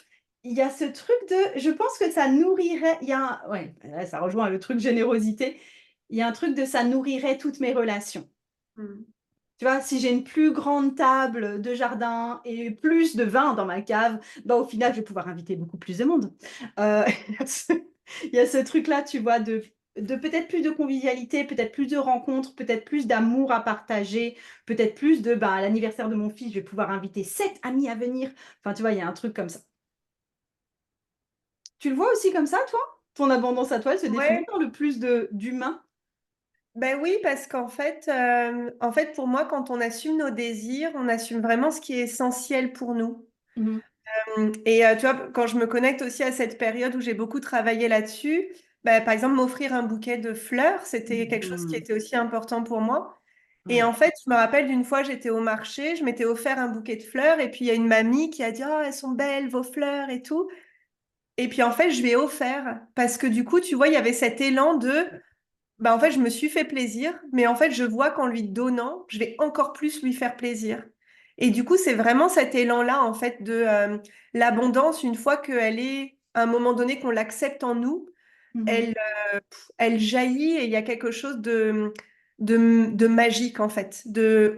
[SPEAKER 1] Il y a ce truc de, je pense que ça nourrirait, ouais, là, ça rejoint le truc générosité. Il y a un truc de ça nourrirait toutes mes relations.
[SPEAKER 2] Mm.
[SPEAKER 1] Tu vois, si j'ai une plus grande table de jardin et plus de vin dans ma cave, bah, au final, je vais pouvoir inviter beaucoup plus de monde. Euh, il y a ce truc-là, tu vois, de peut-être plus de convivialité, peut-être plus de rencontres, peut-être plus d'amour à partager, peut-être plus de, bah, à l'anniversaire de mon fils, je vais pouvoir inviter 7 amis à venir. Enfin, tu vois, il y a un truc comme ça. Tu le vois aussi comme ça, toi? Ton abondance à toi, elle se définit
[SPEAKER 2] Ouais,
[SPEAKER 1] par le plus d'humain?
[SPEAKER 2] ben oui, parce en fait, pour moi, quand on assume nos désirs, on assume vraiment ce qui est essentiel pour nous.
[SPEAKER 1] Mhm.
[SPEAKER 2] Et tu vois, quand je me connecte aussi à cette période où j'ai beaucoup travaillé là-dessus, ben, par exemple, m'offrir un bouquet de fleurs, c'était quelque chose qui
[SPEAKER 1] Mhm.
[SPEAKER 2] était aussi important pour moi. Et
[SPEAKER 1] Ouais.
[SPEAKER 2] en fait, je me rappelle d'une fois, j'étais au marché, je m'étais offert un bouquet de fleurs, et puis il y a une mamie qui a dit, oh, elles sont belles, vos fleurs et tout. Et puis en fait, je lui ai offert, parce que du coup, tu vois, il y avait cet élan de bah en fait, je me suis fait plaisir, mais en fait, je vois qu'en lui donnant, je vais encore plus lui faire plaisir. Et du coup, c'est vraiment cet élan-là, en fait, de l'abondance, une fois qu'elle est, à un moment donné, qu'on l'accepte en nous,
[SPEAKER 1] Mhm.
[SPEAKER 2] elle, elle jaillit et il y a quelque chose de magique, en fait.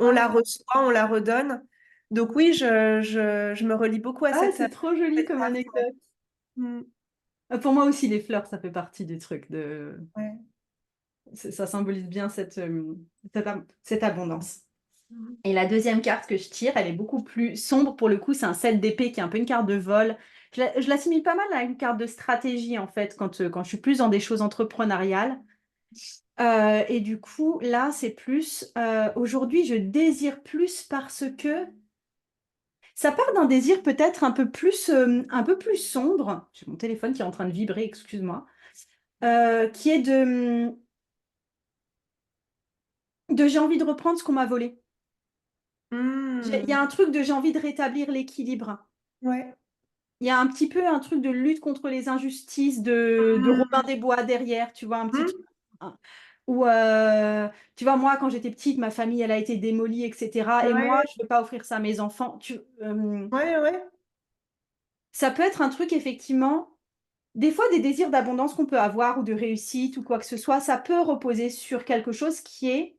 [SPEAKER 2] On la
[SPEAKER 1] Ouais.
[SPEAKER 2] reçoit, on la redonne. Donc oui, je me relie beaucoup à
[SPEAKER 1] Ah, c'est trop joli
[SPEAKER 2] cette
[SPEAKER 1] comme
[SPEAKER 2] phrase, ouais.
[SPEAKER 1] anecdote.
[SPEAKER 2] Mm,
[SPEAKER 1] Pour moi aussi, les fleurs, ça fait partie du truc de.
[SPEAKER 2] ouais.
[SPEAKER 1] Ça symbolise bien cette abondance.
[SPEAKER 2] Mhm.
[SPEAKER 1] Et la deuxième carte que je tire, elle est beaucoup plus sombre. Pour le coup, c'est un 7 d'épée qui est un peu une carte de vol. Je l'assimile pas mal à une carte de stratégie, en fait, quand je suis plus dans des choses entrepreneuriales. Et du coup, là, c'est plus aujourd'hui, je désire plus parce que ça part d'un désir peut-être un peu plus sombre. J'ai mon téléphone qui est en train de vibrer, excuse-moi. Qui est de j'ai envie de reprendre ce qu'on m'a volé. Il y a
[SPEAKER 2] Mm,
[SPEAKER 1] un truc de j'ai envie de rétablir l'équilibre.
[SPEAKER 2] ouais.
[SPEAKER 1] Il y a un petit peu un truc de lutte contre les injustices de Robin
[SPEAKER 2] Mm,
[SPEAKER 1] des Bois derrière, tu vois, un petit truc.
[SPEAKER 2] mm,
[SPEAKER 1] Hein. Ou, tu vois, moi, quand j'étais petite, ma famille, elle a été démolie, etc. Et moi,
[SPEAKER 2] ouais.
[SPEAKER 1] je ne veux pas offrir ça à mes enfants.
[SPEAKER 2] Ouais, ouais.
[SPEAKER 1] Ça peut être un truc, effectivement, des fois, des désirs d'abondance qu'on peut avoir ou de réussite ou quoi que ce soit, ça peut reposer sur quelque chose qui est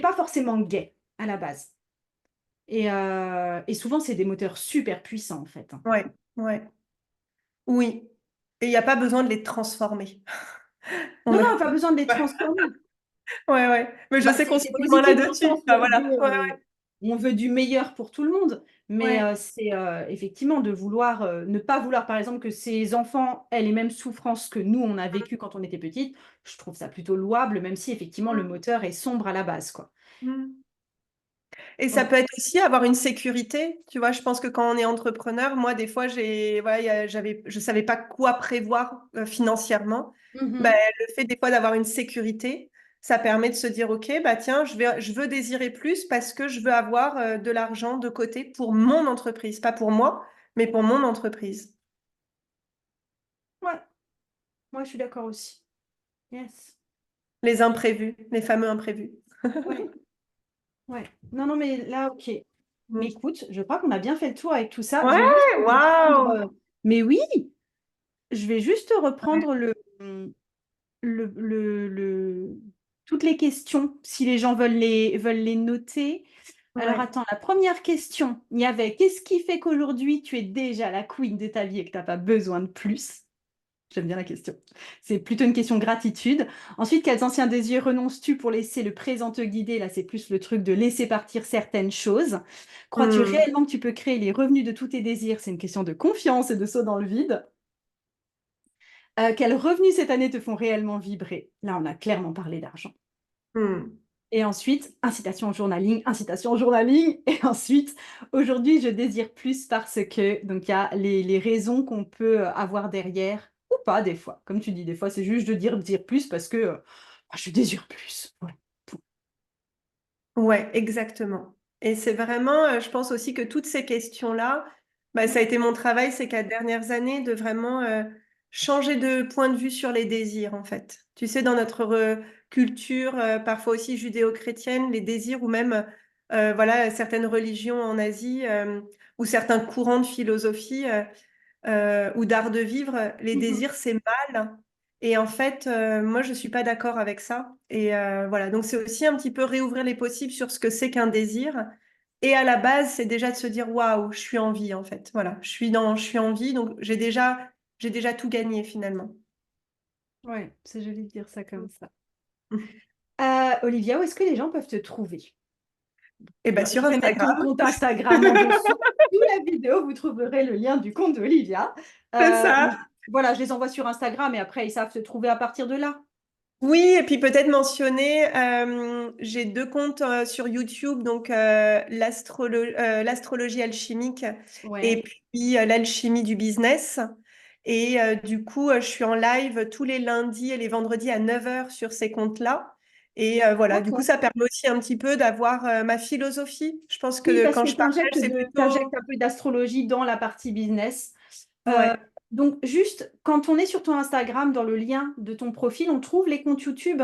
[SPEAKER 1] pas forcément gai à la base. Et souvent, c'est des moteurs super puissants, en fait. Hein.
[SPEAKER 2] Ouais, ouais. Oui. Et il n'y a pas besoin de les transformer.
[SPEAKER 1] Non,
[SPEAKER 2] On a...
[SPEAKER 1] non, pas besoin de les
[SPEAKER 2] Ouais,
[SPEAKER 1] transformer.
[SPEAKER 2] ouais, ouais. Mais je
[SPEAKER 1] Bah,
[SPEAKER 2] sais qu'on se
[SPEAKER 1] c'est
[SPEAKER 2] rejoint
[SPEAKER 1] positif dans le
[SPEAKER 2] là-dessus.
[SPEAKER 1] sens
[SPEAKER 2] Enfin,
[SPEAKER 1] de,
[SPEAKER 2] voilà. Ouais,
[SPEAKER 1] on veut du meilleur pour tout le monde, mais
[SPEAKER 2] ouais.
[SPEAKER 1] c'est effectivement de vouloir, ne pas vouloir, par exemple, que ces enfants aient les mêmes souffrances que nous, on a vécues quand on était petite. Je trouve ça plutôt louable, même si effectivement le
[SPEAKER 2] Mm,
[SPEAKER 1] moteur est sombre à la base, quoi.
[SPEAKER 2] mm. Et ça
[SPEAKER 1] Ouais.
[SPEAKER 2] peut être aussi avoir une sécurité. Tu vois, je pense que quand on est entrepreneur, moi, des fois, voilà, je savais pas quoi prévoir financièrement. Ben,
[SPEAKER 1] Mhm.
[SPEAKER 2] le fait des fois d'avoir une sécurité, ça permet de se dire, OK, bah tiens, je veux désirer plus parce que je veux avoir de l'argent de côté pour mon entreprise, pas pour moi, mais pour mon entreprise.
[SPEAKER 1] Ouais, moi je suis d'accord aussi. Yes.
[SPEAKER 2] Les imprévus, les fameux imprévus.
[SPEAKER 1] Ouais, ouais. Non, non, mais là, ok. Mais
[SPEAKER 2] Mm.
[SPEAKER 1] écoute, je crois qu'on a bien fait le tour avec tout ça. Je
[SPEAKER 2] Ouais,
[SPEAKER 1] vais juste reprendre.
[SPEAKER 2] waouh!
[SPEAKER 1] Mais oui, je vais juste
[SPEAKER 2] Ouais,
[SPEAKER 1] reprendre le- toutes les questions, si les gens veulent les noter. Alors
[SPEAKER 2] ouais.
[SPEAKER 1] attends, la première question, il y avait qu'est-ce qui fait qu'aujourd'hui tu es déjà la queen de ta vie et que tu n'as pas besoin de plus? J'aime bien la question. C'est plutôt une question gratitude. Ensuite, quels anciens désirs renonces-tu pour laisser le présent te guider? Là, c'est plus le truc de laisser partir certaines choses. Crois-tu
[SPEAKER 2] Mm.
[SPEAKER 1] réellement que tu peux créer les revenus de tous tes désirs? C'est une question de confiance et de saut dans le vide. Quels revenus cette année te font réellement vibrer? Là, on a clairement parlé d'argent.
[SPEAKER 2] Mm.
[SPEAKER 1] Et ensuite, incitation au journaling. Et ensuite, aujourd'hui, je désire plus parce que, donc il y a les raisons qu'on peut avoir derrière, ou pas des fois. Comme tu dis, des fois, c'est juste de dire plus parce que je désire plus. Voilà. Tout.
[SPEAKER 2] Ouais, exactement. Et c'est vraiment, je pense aussi que toutes ces questions-là, bah, ça a été mon travail ces 4 dernières années de vraiment changer de point de vue sur les désirs, en fait. Tu sais, dans notre culture, parfois aussi judéo-chrétienne, les désirs ou même voilà, certaines religions en Asie ou certains courants de philosophie ou d'art de vivre, les
[SPEAKER 1] Mhm.
[SPEAKER 2] désirs, c'est mal. Et en fait, moi, je suis pas d'accord avec ça. Et voilà, donc c'est aussi un petit peu réouvrir les possibles sur ce que c'est qu'un désir. Et à la base, c'est déjà de se dire, waouh, je suis en vie, en fait. Voilà, je suis en vie, donc j'ai déjà tout gagné finalement.
[SPEAKER 1] Ouais, c'est joli de dire ça comme ça.
[SPEAKER 2] Mm.
[SPEAKER 1] Olivia, où est-ce que les gens peuvent te trouver?
[SPEAKER 2] Et bien, sur
[SPEAKER 1] Je vais mettre ton
[SPEAKER 2] Instagram,
[SPEAKER 1] compte Instagram en dessous. Sous la vidéo, vous trouverez le lien du compte d'Olivia.
[SPEAKER 2] c'est
[SPEAKER 1] Euh,
[SPEAKER 2] ça.
[SPEAKER 1] voilà, je les envoie sur Instagram et après, ils savent se trouver à partir de là.
[SPEAKER 2] Oui, et puis peut-être mentionner, j'ai 2 comptes sur YouTube, donc l'astrologie alchimique et
[SPEAKER 1] Ouais,
[SPEAKER 2] puis l'alchimie du business. Et du coup, je suis en live tous les lundis et les vendredis à 9h sur ces comptes-là. Et voilà, du coup,
[SPEAKER 1] d'accord.
[SPEAKER 2] ça permet aussi un petit peu d'avoir ma philosophie. Je pense
[SPEAKER 1] Oui,
[SPEAKER 2] que
[SPEAKER 1] parce
[SPEAKER 2] quand
[SPEAKER 1] que
[SPEAKER 2] je partage, c'est
[SPEAKER 1] tu injectes
[SPEAKER 2] plutôt...
[SPEAKER 1] un peu d'astrologie dans la partie business. Euh,
[SPEAKER 2] Ouais,
[SPEAKER 1] donc, juste, quand on est sur ton Instagram, dans le lien de ton profil, on trouve les comptes YouTube.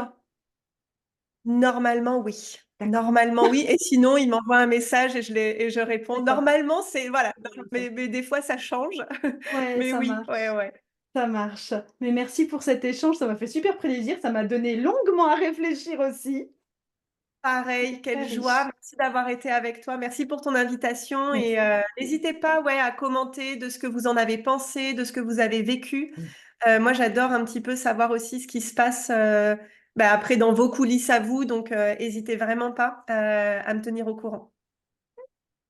[SPEAKER 2] normalement, oui.
[SPEAKER 1] D'accord,
[SPEAKER 2] Normalement, oui. Et sinon, il m'envoie un message et je réponds.
[SPEAKER 1] d'accord.
[SPEAKER 2] Normalement, c'est... Voilà.
[SPEAKER 1] D'accord.
[SPEAKER 2] Mais des fois, ça change.
[SPEAKER 1] Ouais,
[SPEAKER 2] Mais
[SPEAKER 1] ça
[SPEAKER 2] oui, ouais,
[SPEAKER 1] marche.
[SPEAKER 2] ouais.
[SPEAKER 1] Ça marche. Mais merci pour cet échange, ça m'a fait super plaisir. Ça m'a donné longuement à réfléchir aussi.
[SPEAKER 2] Pareil, quelle
[SPEAKER 1] Très
[SPEAKER 2] joie.
[SPEAKER 1] riche.
[SPEAKER 2] Merci d'avoir été avec toi. Merci pour ton invitation. Et
[SPEAKER 1] Merci.
[SPEAKER 2] n'hésitez pas, ouais, à commenter de ce que vous en avez pensé, de ce que vous avez vécu. Moi, j'adore un petit peu savoir aussi ce qui se passe bah, après dans vos coulisses à vous. Donc, n'hésitez vraiment pas à me tenir au courant.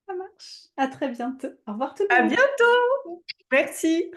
[SPEAKER 1] Ça marche. À très bientôt. Au revoir tout le
[SPEAKER 2] À
[SPEAKER 1] monde.
[SPEAKER 2] bientôt. Merci.